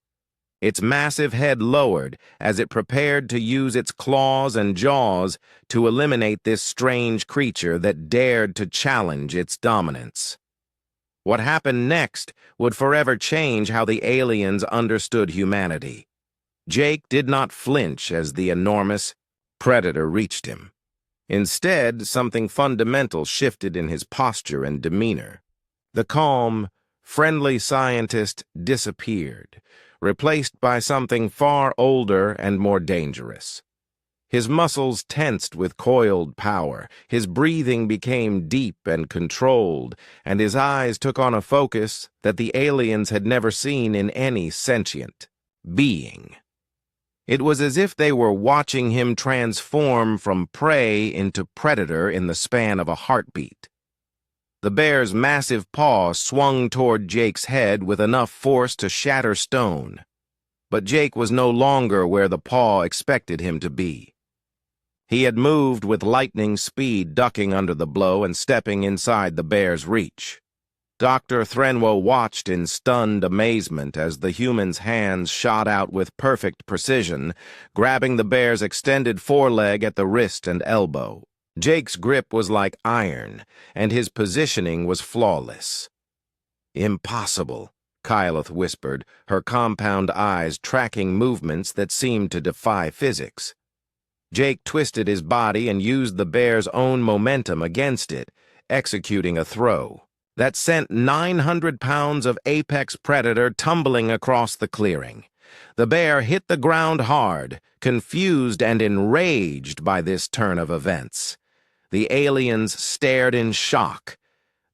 Speaker 1: Its massive head lowered as it prepared to use its claws and jaws to eliminate this strange creature that dared to challenge its dominance. What happened next would forever change how the aliens understood humanity. Jake did not flinch as the enormous predator reached him. Instead, something fundamental shifted in his posture and demeanor. The calm, friendly scientist disappeared, replaced by something far older and more dangerous. His muscles tensed with coiled power, his breathing became deep and controlled, and his eyes took on a focus that the aliens had never seen in any sentient being. It was as if they were watching him transform from prey into predator in the span of a heartbeat. The bear's massive paw swung toward Jake's head with enough force to shatter stone. But Jake was no longer where the paw expected him to be. He had moved with lightning speed, ducking under the blow and stepping inside the bear's reach. Dr. Threnwo watched in stunned amazement as the human's hands shot out with perfect precision, grabbing the bear's extended foreleg at the wrist and elbow. Jake's grip was like iron, and his positioning was flawless. "Impossible," Kyleth whispered, her compound eyes tracking movements that seemed to defy physics. Jake twisted his body and used the bear's own momentum against it, executing a throw that sent 900 pounds of apex predator tumbling across the clearing. The bear hit the ground hard, confused and enraged by this turn of events. The aliens stared in shock.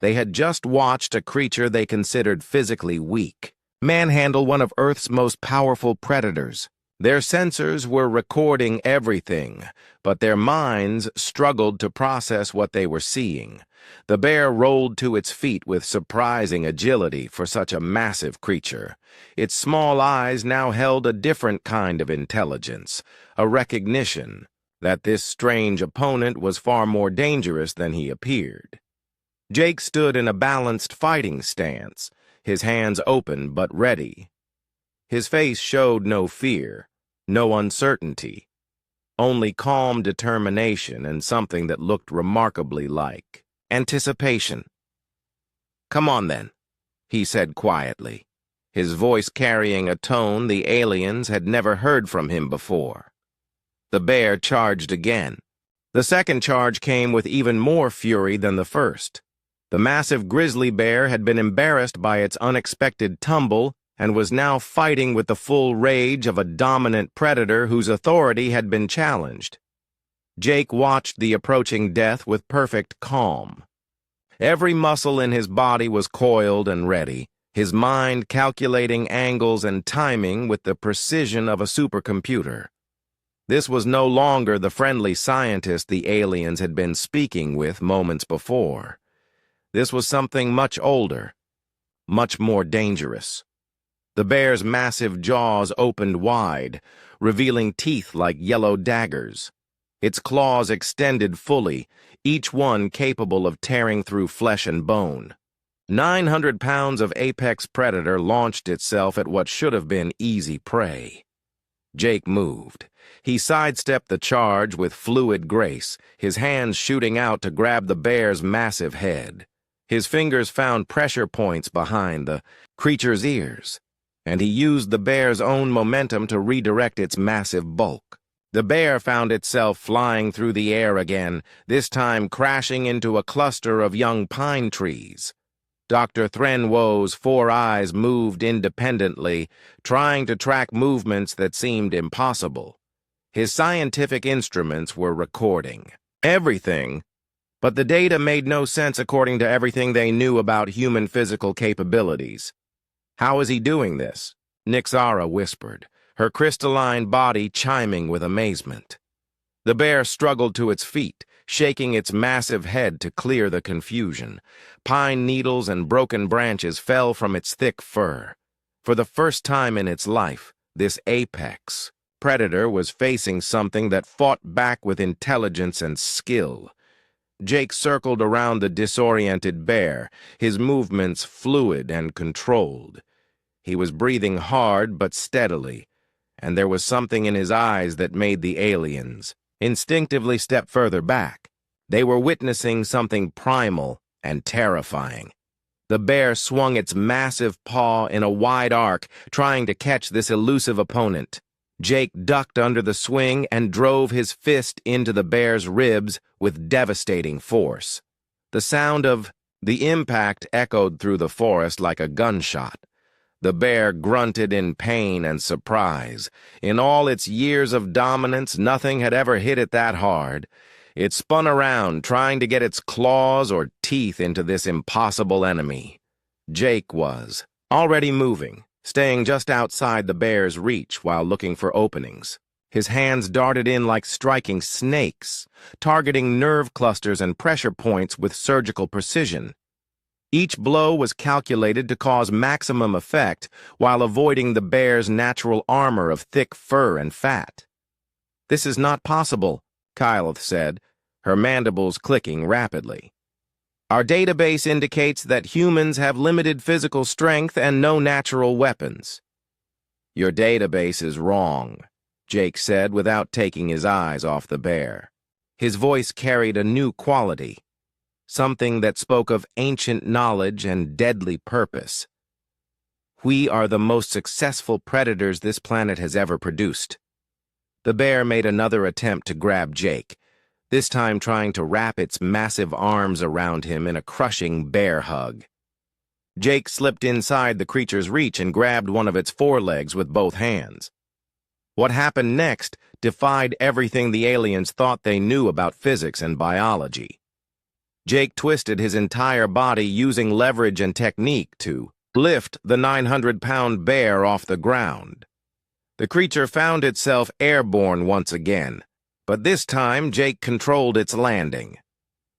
Speaker 1: They had just watched a creature they considered physically weak manhandle one of Earth's most powerful predators. Their sensors were recording everything, but their minds struggled to process what they were seeing. The bear rolled to its feet with surprising agility for such a massive creature. Its small eyes now held a different kind of intelligence, a recognition, that this strange opponent was far more dangerous than he appeared. Jake stood in a balanced fighting stance, his hands open but ready. His face showed no fear, no uncertainty, only calm determination and something that looked remarkably like anticipation. "Come on, then," he said quietly, his voice carrying a tone the aliens had never heard from him before. The bear charged again. The second charge came with even more fury than the first. The massive grizzly bear had been embarrassed by its unexpected tumble and was now fighting with the full rage of a dominant predator whose authority had been challenged. Jake watched the approaching death with perfect calm. Every muscle in his body was coiled and ready, his mind calculating angles and timing with the precision of a supercomputer. This was no longer the friendly scientist the aliens had been speaking with moments before. This was something much older, much more dangerous. The bear's massive jaws opened wide, revealing teeth like yellow daggers. Its claws extended fully, each one capable of tearing through flesh and bone. 900 pounds of apex predator launched itself at what should have been easy prey. Jake moved. He sidestepped the charge with fluid grace, his hands shooting out to grab the bear's massive head. His fingers found pressure points behind the creature's ears, and he used the bear's own momentum to redirect its massive bulk. The bear found itself flying through the air again, this time crashing into a cluster of young pine trees. Dr. Threnwo's 4 eyes moved independently, trying to track movements that seemed impossible. His scientific instruments were recording everything, but the data made no sense according to everything they knew about human physical capabilities. "How is he doing this?" Nixara whispered, her crystalline body chiming with amazement. The bear struggled to its feet, shaking its massive head to clear the confusion. Pine needles and broken branches fell from its thick fur. For the first time in its life, this apex predator was facing something that fought back with intelligence and skill. Jake circled around the disoriented bear, his movements fluid and controlled. He was breathing hard but steadily, and there was something in his eyes that made the aliens instinctively step further back. They were witnessing something primal and terrifying. The bear swung its massive paw in a wide arc, trying to catch this elusive opponent. Jake ducked under the swing and drove his fist into the bear's ribs with devastating force. The sound of the impact echoed through the forest like a gunshot. The bear grunted in pain and surprise. In all its years of dominance, nothing had ever hit it that hard. It spun around, trying to get its claws or teeth into this impossible enemy. Jake was already moving, staying just outside the bear's reach while looking for openings. His hands darted in like striking snakes, targeting nerve clusters and pressure points with surgical precision. Each blow was calculated to cause maximum effect while avoiding the bear's natural armor of thick fur and fat. "This is not possible," Kyleth said, her mandibles clicking rapidly. "Our database indicates that humans have limited physical strength and no natural weapons." "Your database is wrong," Jake said without taking his eyes off the bear. His voice carried a new quality, something that spoke of ancient knowledge and deadly purpose. "We are the most successful predators this planet has ever produced." The bear made another attempt to grab Jake, this time trying to wrap its massive arms around him in a crushing bear hug. Jake slipped inside the creature's reach and grabbed one of its forelegs with both hands. What happened next defied everything the aliens thought they knew about physics and biology. Jake twisted his entire body using leverage and technique to lift the 900-pound bear off the ground. The creature found itself airborne once again, but this time Jake controlled its landing.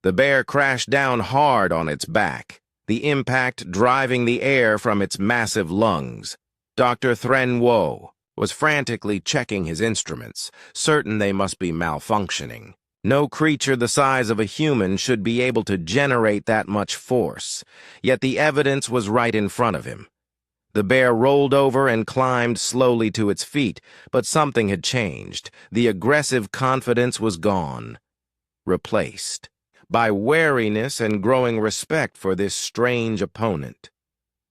Speaker 1: The bear crashed down hard on its back, the impact driving the air from its massive lungs. Dr. Threnwo, was frantically checking his instruments, certain they must be malfunctioning. No creature the size of a human should be able to generate that much force, yet the evidence was right in front of him. The bear rolled over and climbed slowly to its feet, but something had changed. The aggressive confidence was gone, replaced by wariness and growing respect for this strange opponent.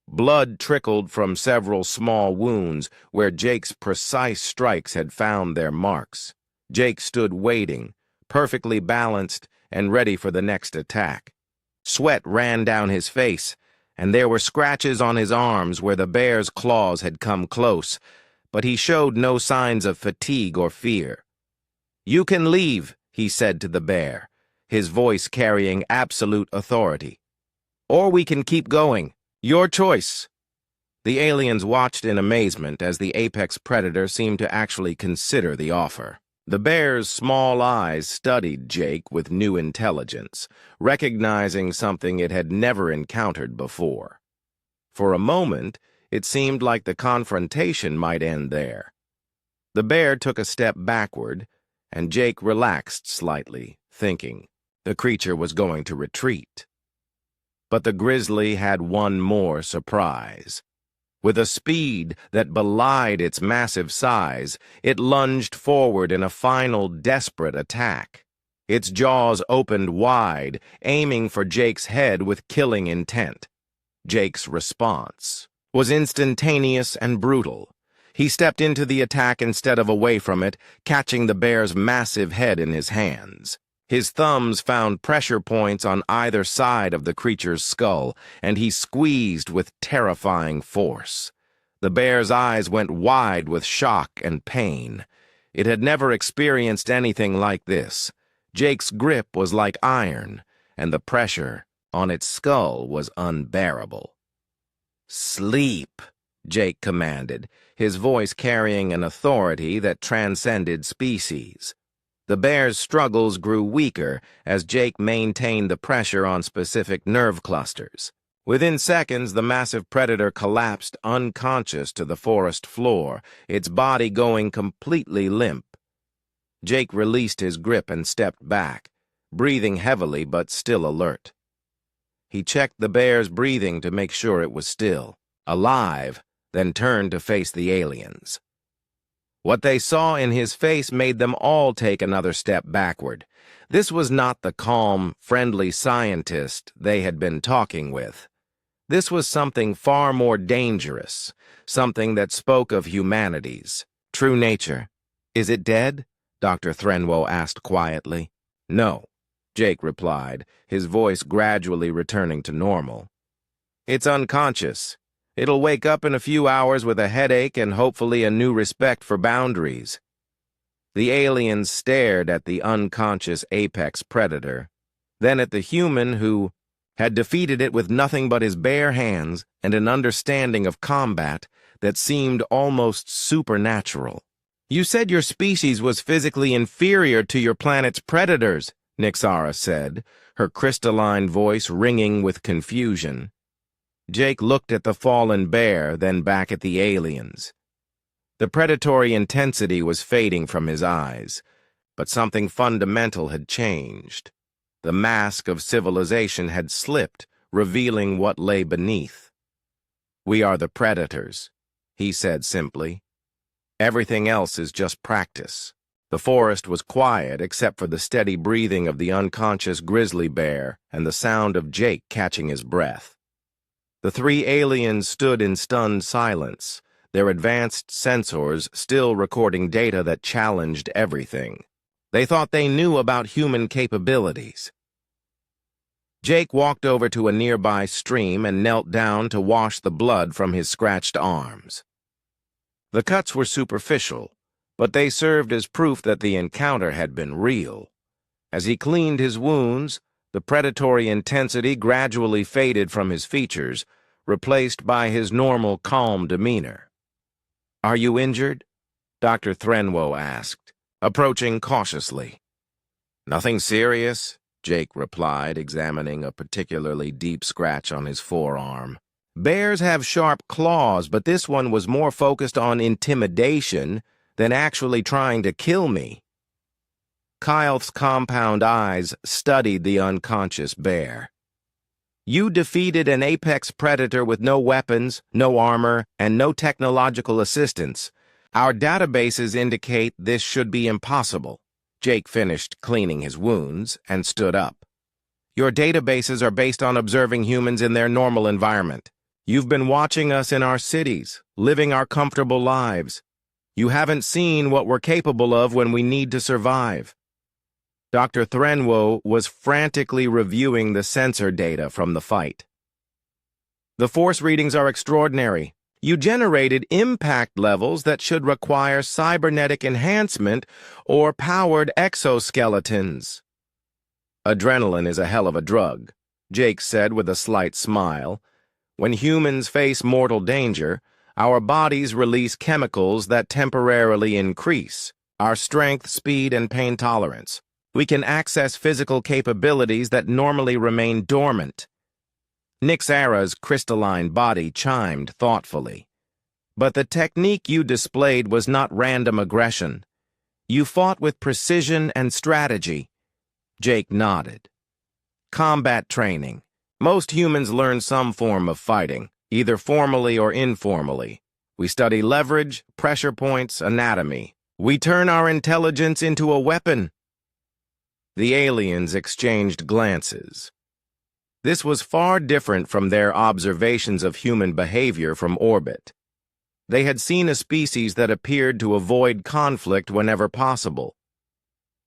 Speaker 1: Blood trickled from several small wounds where Jake's precise strikes had found their marks. Jake stood waiting, perfectly balanced and ready for the next attack. Sweat ran down his face, and there were scratches on his arms where the bear's claws had come close, but he showed no signs of fatigue or fear. "You can leave," he said to the bear, his voice carrying absolute authority. "Or we can keep going. Your choice." The aliens watched in amazement as the apex predator seemed to actually consider the offer. The bear's small eyes studied Jake with new intelligence, recognizing something it had never encountered before. For a moment, it seemed like the confrontation might end there. The bear took a step backward, and Jake relaxed slightly, thinking the creature was going to retreat. But the grizzly had one more surprise. With a speed that belied its massive size, it lunged forward in a final desperate attack. Its jaws opened wide, aiming for Jake's head with killing intent. Jake's response was instantaneous and brutal. He stepped into the attack instead of away from it, catching the bear's massive head in his hands. His thumbs found pressure points on either side of the creature's skull, and he squeezed with terrifying force. The bear's eyes went wide with shock and pain. It had never experienced anything like this. Jake's grip was like iron, and the pressure on its skull was unbearable. "Sleep," Jake commanded, his voice carrying an authority that transcended species. The bear's struggles grew weaker as Jake maintained the pressure on specific nerve clusters. Within seconds, the massive predator collapsed unconscious to the forest floor, its body going completely limp. Jake released his grip and stepped back, breathing heavily but still alert. He checked the bear's breathing to make sure it was still alive, then turned to face the aliens. What they saw in his face made them all take another step backward. This was not the calm, friendly scientist they had been talking with. This was something far more dangerous, something that spoke of humanity's true nature. "Is it dead?" Dr. Threnwo asked quietly. "No," Jake replied, his voice gradually returning to normal. "It's unconscious. It'll wake up in a few hours with a headache and hopefully a new respect for boundaries." The aliens stared at the unconscious apex predator, then at the human who had defeated it with nothing but his bare hands and an understanding of combat that seemed almost supernatural. "You said your species was physically inferior to your planet's predators," Nixara said, her crystalline voice ringing with confusion. Jake looked at the fallen bear, then back at the aliens. The predatory intensity was fading from his eyes, but something fundamental had changed. The mask of civilization had slipped, revealing what lay beneath. "We are the predators," he said simply. "Everything else is just practice." The forest was quiet except for the steady breathing of the unconscious grizzly bear and the sound of Jake catching his breath. The three aliens stood in stunned silence, their advanced sensors still recording data that challenged everything. They thought they knew about human capabilities. Jake walked over to a nearby stream and knelt down to wash the blood from his scratched arms. The cuts were superficial, but they served as proof that the encounter had been real. As he cleaned his wounds, the predatory intensity gradually faded from his features, replaced by his normal calm demeanor. "Are you injured?" Dr. Threnwo asked, approaching cautiously. "Nothing serious," Jake replied, examining a particularly deep scratch on his forearm. Bears have sharp claws, but this one was more focused on intimidation than actually trying to kill me. Kyle's compound eyes studied the unconscious bear. You defeated an apex predator with no weapons, no armor, and no technological assistance. Our databases indicate this should be impossible. Jake finished cleaning his wounds and stood up. Your databases are based on observing humans in their normal environment. You've been watching us in our cities, living our comfortable lives. You haven't seen what we're capable of when we need to survive. Dr. Threnwo was frantically reviewing the sensor data from the fight. The force readings are extraordinary. You generated impact levels that should require cybernetic enhancement or powered exoskeletons. Adrenaline is a hell of a drug, Jake said with a slight smile. When humans face mortal danger, our bodies release chemicals that temporarily increase our strength, speed, and pain tolerance. We can access physical capabilities that normally remain dormant. Nyxara's crystalline body chimed thoughtfully. But the technique you displayed was not random aggression. You fought with precision and strategy. Jake nodded. Combat training. Most humans learn some form of fighting, either formally or informally. We study leverage, pressure points, anatomy. We turn our intelligence into a weapon. The aliens exchanged glances. This was far different from their observations of human behavior from orbit. They had seen a species that appeared to avoid conflict whenever possible.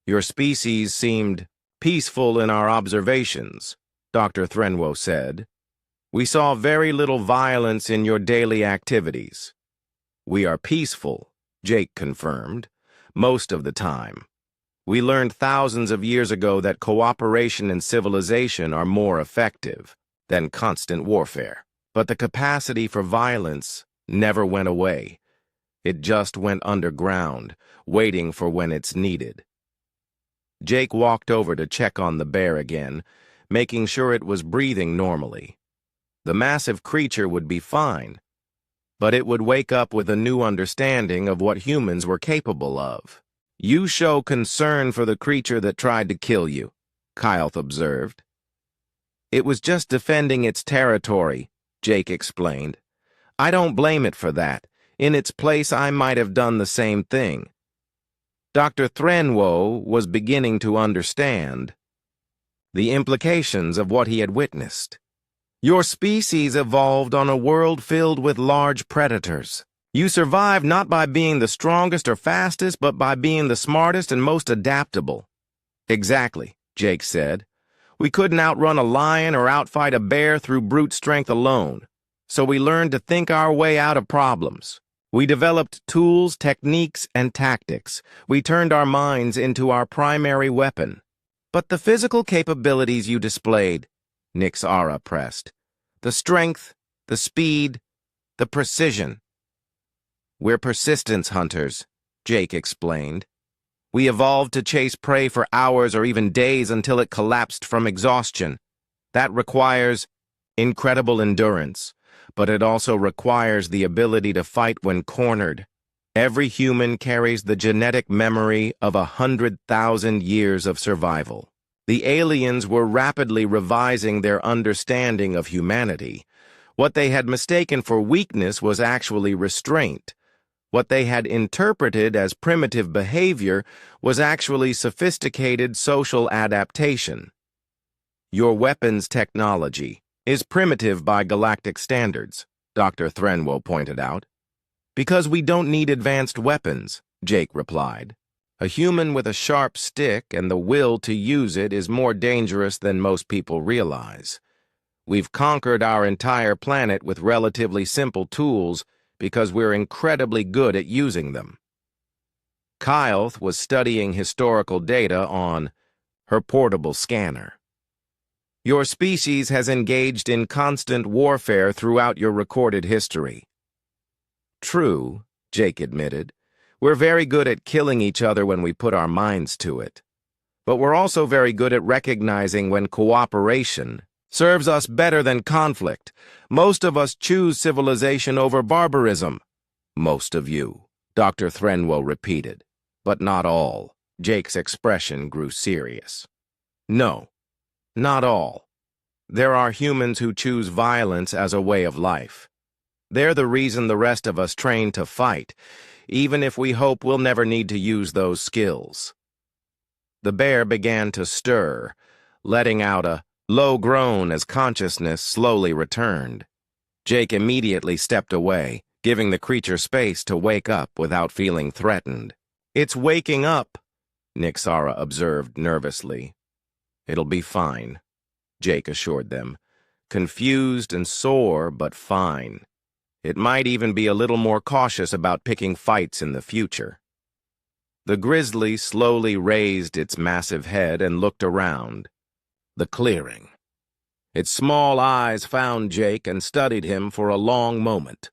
Speaker 1: Your species seemed peaceful in our observations, Dr. Threnwo said. We saw very little violence in your daily activities. We are peaceful, Jake confirmed, most of the time. We learned thousands of years ago that cooperation and civilization are more effective than constant warfare. But the capacity for violence never went away. It just went underground, waiting for when it's needed. Jake walked over to check on the bear again, making sure it was breathing normally. The massive creature would be fine, but it would wake up with a new understanding of what humans were capable of. You show concern for the creature that tried to kill you, Kyle observed. It was just defending its territory, Jake explained. I don't blame it for that. In its place, I might have done the same thing. Dr. Threnwo was beginning to understand the implications of what he had witnessed. Your species evolved on a world filled with large predators. You survived not by being the strongest or fastest, but by being the smartest and most adaptable. Exactly, Jake said. We couldn't outrun a lion or outfight a bear through brute strength alone, so we learned to think our way out of problems. We developed tools, techniques, and tactics. We turned our minds into our primary weapon. But the physical capabilities you displayed, Nyxara pressed. The strength, the speed, the precision. We're persistence hunters, Jake explained. We evolved to chase prey for hours or even days until it collapsed from exhaustion. That requires incredible endurance, but it also requires the ability to fight when cornered. Every human carries the genetic memory of 100,000 years of survival. The aliens were rapidly revising their understanding of humanity. What they had mistaken for weakness was actually restraint. What they had interpreted as primitive behavior was actually sophisticated social adaptation. Your weapons technology is primitive by galactic standards, Dr. Threnwo pointed out. Because we don't need advanced weapons, Jake replied. A human with a sharp stick and the will to use it is more dangerous than most people realize. We've conquered our entire planet with relatively simple tools because we're incredibly good at using them. Kyle was studying historical data on her portable scanner. Your species has engaged in constant warfare throughout your recorded history. True, Jake admitted. We're very good at killing each other when we put our minds to it. But we're also very good at recognizing when cooperation Serves us better than conflict. Most of us choose civilization over barbarism. Most of you, Dr. Threnwo repeated. But not all. Jake's expression grew serious. No, not all. There are humans who choose violence as a way of life. They're the reason the rest of us train to fight, even if we hope we'll never need to use those skills. The bear began to stir, letting out a low groan as consciousness slowly returned. Jake immediately stepped away, giving the creature space to wake up without feeling threatened. "It's waking up," Nixara observed nervously. "It'll be fine," Jake assured them. "Confused and sore, but fine. It might even be a little more cautious about picking fights in the future." The grizzly slowly raised its massive head and looked around. The clearing. Its small eyes found Jake and studied him for a long moment.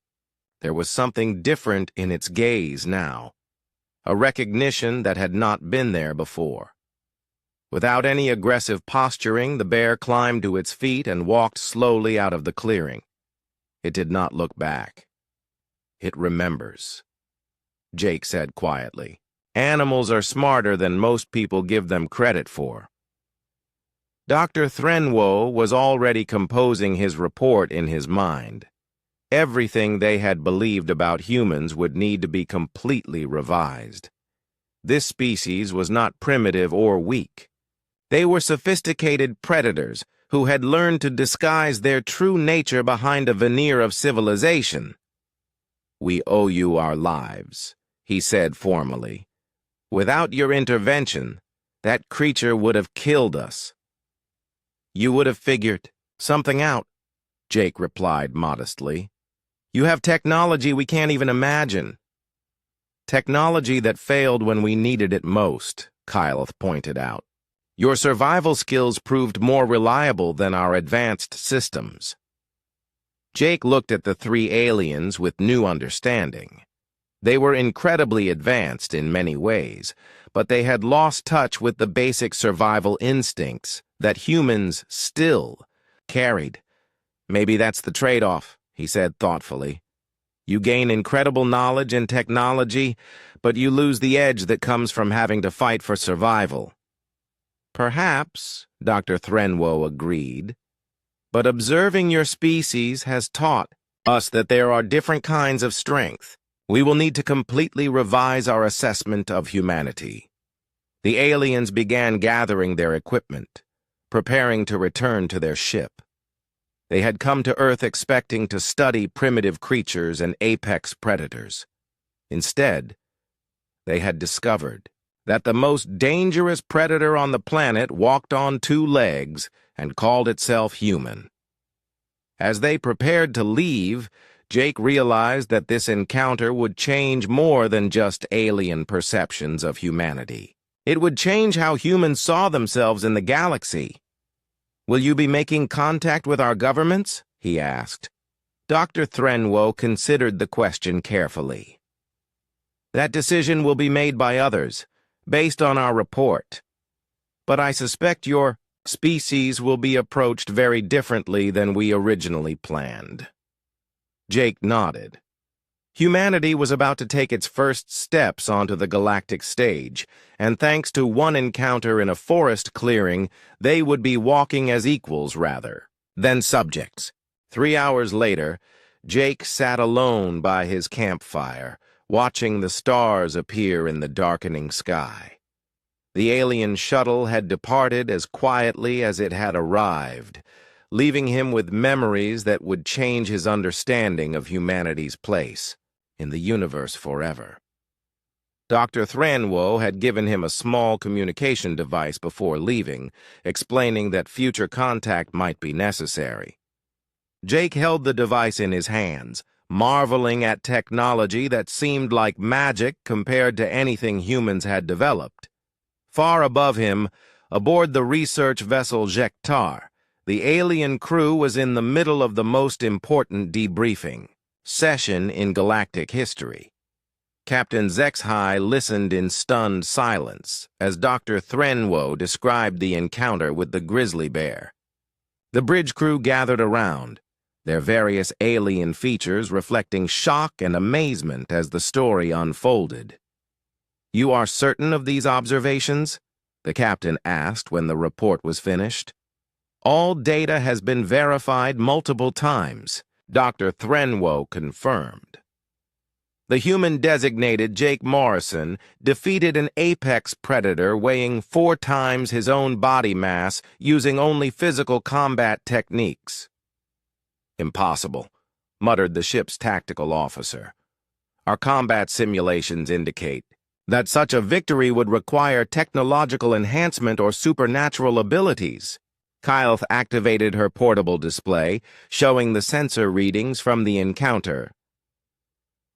Speaker 1: There was something different in its gaze now, a recognition that had not been there before. Without any aggressive posturing, the bear climbed to its feet and walked slowly out of the clearing. It did not look back. "It remembers," Jake said quietly. "Animals are smarter than most people give them credit for." Dr. Threnwo was already composing his report in his mind. Everything they had believed about humans would need to be completely revised. This species was not primitive or weak. They were sophisticated predators who had learned to disguise their true nature behind a veneer of civilization. "We owe you our lives," he said formally. "Without your intervention, that creature would have killed us." "You would have figured something out," Jake replied modestly. "You have technology we can't even imagine." "Technology that failed when we needed it most," Kyleth pointed out. "Your survival skills proved more reliable than our advanced systems." Jake looked at the three aliens with new understanding. They were incredibly advanced in many ways, but they had lost touch with the basic survival instincts that humans still carried. "Maybe that's the trade-off," he said thoughtfully. "You gain incredible knowledge and technology, but you lose the edge that comes from having to fight for survival." "Perhaps," Dr. Threnwo agreed, "but observing your species has taught us that there are different kinds of strength. We will need to completely revise our assessment of humanity." The aliens began gathering their equipment, preparing to return to their ship. They had come to Earth expecting to study primitive creatures and apex predators. Instead, they had discovered that the most dangerous predator on the planet walked on two legs and called itself human. As they prepared to leave, Jake realized that this encounter would change more than just alien perceptions of humanity. It would change how humans saw themselves in the galaxy. "Will you be making contact with our governments?" he asked. Dr. Threnwo considered the question carefully. "That decision will be made by others, based on our report. But I suspect your species will be approached very differently than we originally planned." Jake nodded. Humanity was about to take its first steps onto the galactic stage, and thanks to one encounter in a forest clearing, they would be walking as equals rather than subjects. 3 hours later, Jake sat alone by his campfire, watching the stars appear in the darkening sky. The alien shuttle had departed as quietly as it had arrived, leaving him with memories that would change his understanding of humanity's place in the universe forever. Dr. Threnwo had given him a small communication device before leaving, explaining that future contact might be necessary. Jake held the device in his hands, marveling at technology that seemed like magic compared to anything humans had developed. Far above him, aboard the research vessel Jektar, the alien crew was in the middle of the most important debriefing session in galactic history. Captain Zexhai listened in stunned silence as Dr. Threnwo described the encounter with the grizzly bear. The bridge crew gathered around, their various alien features reflecting shock and amazement as the story unfolded. "You are certain of these observations?" the captain asked when the report was finished. "All data has been verified multiple times," Dr. Threnwo confirmed. The human-designated Jake Morrison defeated an apex predator weighing 4 times his own body mass using only physical combat techniques. "Impossible," muttered the ship's tactical officer. "Our combat simulations indicate that such a victory would require technological enhancement or supernatural abilities." Kyle activated her portable display, showing the sensor readings from the encounter.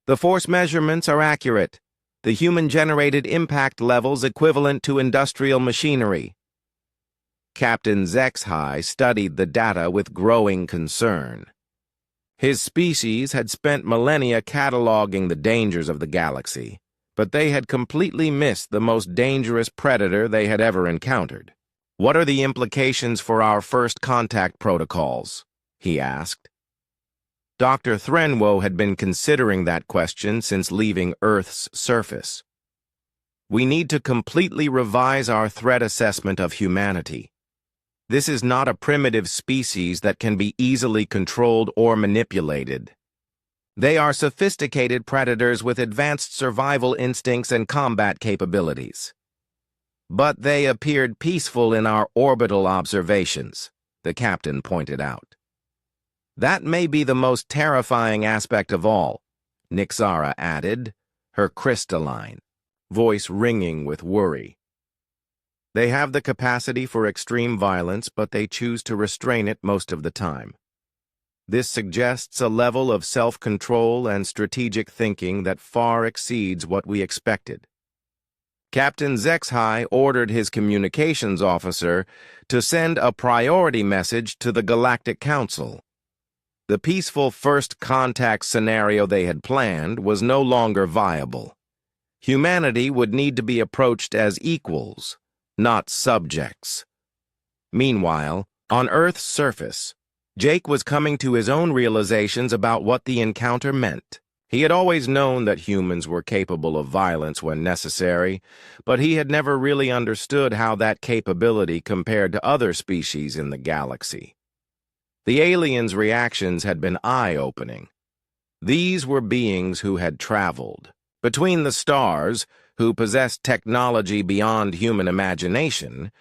Speaker 1: "The force measurements are accurate. The human-generated impact levels equivalent to industrial machinery." Captain HFY studied the data with growing concern. His species had spent millennia cataloging the dangers of the galaxy, but they had completely missed the most dangerous predator they had ever encountered. "What are the implications for our first contact protocols?" he asked. Dr. Threnwo had been considering that question since leaving Earth's surface. "We need to completely revise our threat assessment of humanity. This is not a primitive species that can be easily controlled or manipulated. They are sophisticated predators with advanced survival instincts and combat capabilities. But they appeared peaceful in our orbital observations," the captain pointed out. "That may be the most terrifying aspect of all," Nixara added, her crystalline voice ringing with worry. "They have the capacity for extreme violence, but they choose to restrain it most of the time. This suggests a level of self-control and strategic thinking that far exceeds what we expected." Captain HFY ordered his communications officer to send a priority message to the Galactic Council. The peaceful first contact scenario they had planned was no longer viable. Humanity would need to be approached as equals, not subjects. Meanwhile, on Earth's surface, Jake was coming to his own realizations about what the encounter meant. He had always known that humans were capable of violence when necessary, but he had never really understood how that capability compared to other species in the galaxy. The aliens' reactions had been eye-opening. These were beings who had traveled between the stars, who possessed technology beyond human imagination,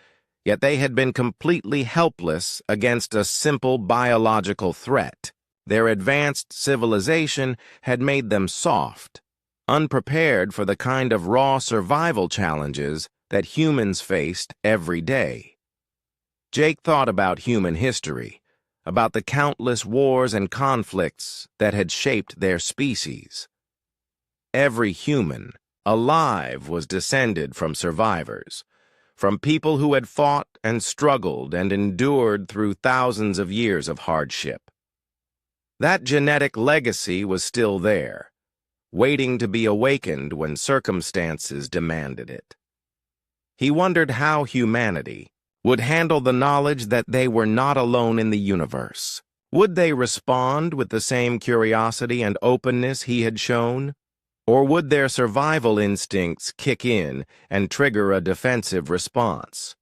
Speaker 1: yet they had been completely helpless against a simple biological threat. Their advanced civilization had made them soft, unprepared for the kind of raw survival challenges that humans faced every day. Jake thought about human history, about the countless wars and conflicts that had shaped their species. Every human alive was descended from survivors, from people who had fought and struggled and endured through thousands of years of hardship. That genetic legacy was still there, waiting to be awakened when circumstances demanded it. He wondered how humanity would handle the knowledge that they were not alone in the universe. Would they respond with the same curiosity and openness he had shown? Or would their survival instincts kick in and trigger a defensive response?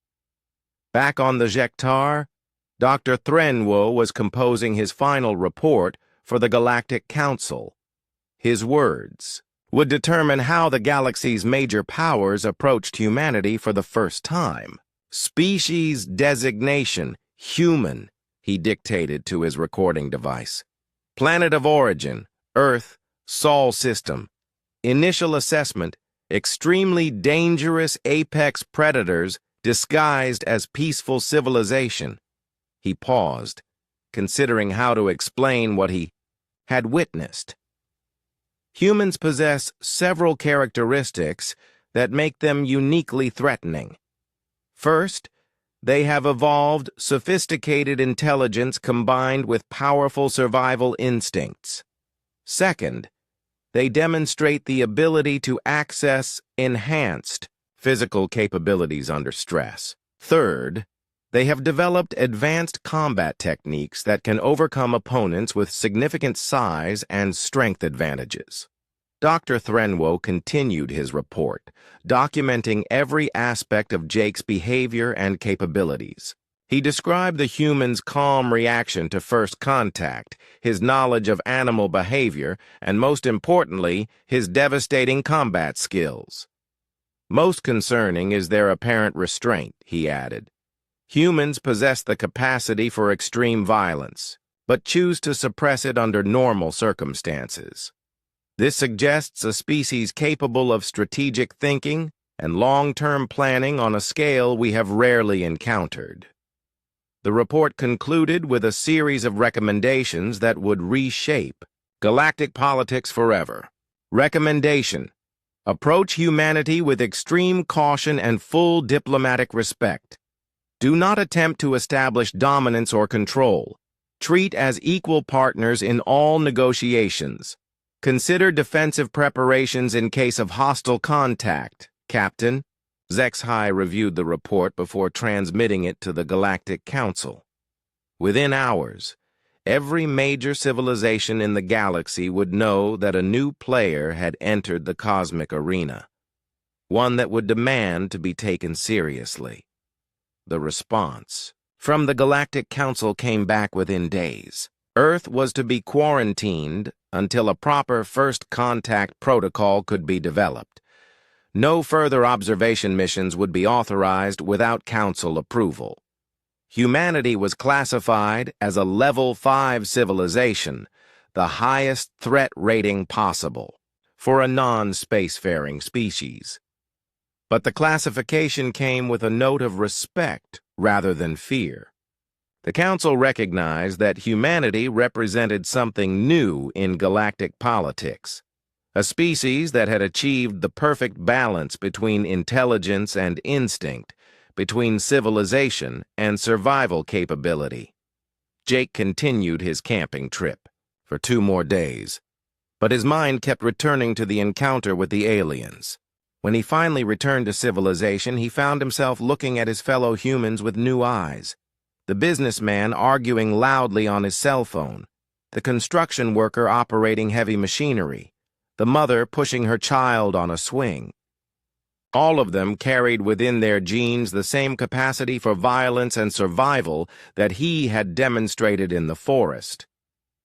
Speaker 1: Back on the Jektar, Dr. Threnwo was composing his final report for the Galactic Council. His words would determine how the galaxy's major powers approached humanity for the first time. "Species designation, human," he dictated to his recording device. "Planet of origin, Earth, Sol system. Initial assessment, extremely dangerous apex predators disguised as peaceful civilization." He paused, considering how to explain what he had witnessed. "Humans possess several characteristics that make them uniquely threatening. First, they have evolved sophisticated intelligence combined with powerful survival instincts. Second, they demonstrate the ability to access enhanced physical capabilities under stress. Third, They have developed advanced combat techniques that can overcome opponents with significant size and strength advantages. Dr. Threnwo continued his report, documenting every aspect of Jake's behavior and capabilities. He described the human's calm reaction to first contact, his knowledge of animal behavior, and most importantly, his devastating combat skills. Most concerning is their apparent restraint, he added. Humans possess the capacity for extreme violence, but choose to suppress it under normal circumstances. This suggests a species capable of strategic thinking and long-term planning on a scale we have rarely encountered. The report concluded with a series of recommendations that would reshape galactic politics forever. Recommendation: approach humanity with extreme caution and full diplomatic respect. Do not attempt to establish dominance or control. Treat as equal partners in all negotiations. Consider defensive preparations in case of hostile contact, Captain. Zexhai reviewed the report before transmitting it to the Galactic Council. Within hours, every major civilization in the galaxy would know that a new player had entered the cosmic arena, one that would demand to be taken seriously. The response from the Galactic Council came back within days. Earth was to be quarantined until a proper first contact protocol could be developed. No further observation missions would be authorized without Council approval. Humanity was classified as a Level 5 civilization, the highest threat rating possible for a non-spacefaring species. But the classification came with a note of respect rather than fear. The Council recognized that humanity represented something new in galactic politics, a species that had achieved the perfect balance between intelligence and instinct, between civilization and survival capability. Jake continued his camping trip for 2 more days, but his mind kept returning to the encounter with the aliens. When he finally returned to civilization, he found himself looking at his fellow humans with new eyes. The businessman arguing loudly on his cell phone, the construction worker operating heavy machinery, the mother pushing her child on a swing. All of them carried within their genes the same capacity for violence and survival that he had demonstrated in the forest.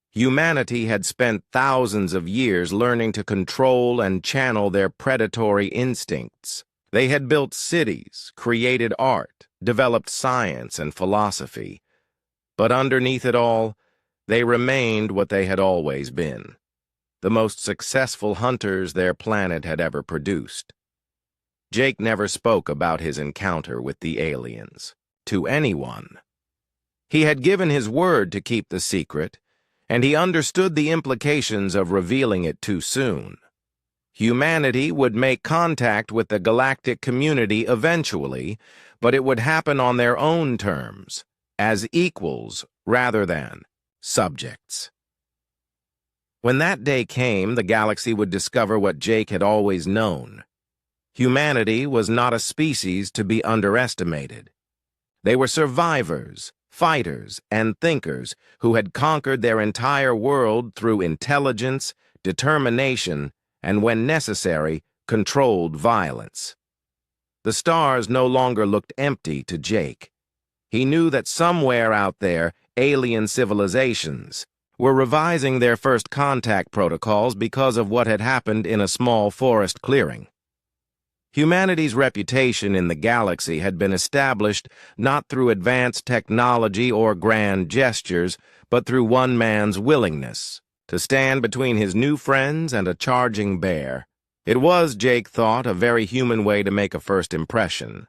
Speaker 1: Humanity had spent thousands of years learning to control and channel their predatory instincts. They had built cities, created art, developed science and philosophy. But underneath it all, they remained what they had always been: the most successful hunters their planet had ever produced. Jake never spoke about his encounter with the aliens to anyone. He had given his word to keep the secret, and he understood the implications of revealing it too soon. Humanity would make contact with the galactic community eventually, but it would happen on their own terms, as equals rather than subjects. When that day came, the galaxy would discover what Jake had always known. Humanity was not a species to be underestimated. They were survivors, fighters, and thinkers who had conquered their entire world through intelligence, determination, and, when necessary, controlled violence. The stars no longer looked empty to Jake. He knew that somewhere out there, alien civilizations were revising their first contact protocols because of what had happened in a small forest clearing. Humanity's reputation in the galaxy had been established not through advanced technology or grand gestures, but through one man's willingness to stand between his new friends and a charging bear. It was, Jake thought, a very human way to make a first impression.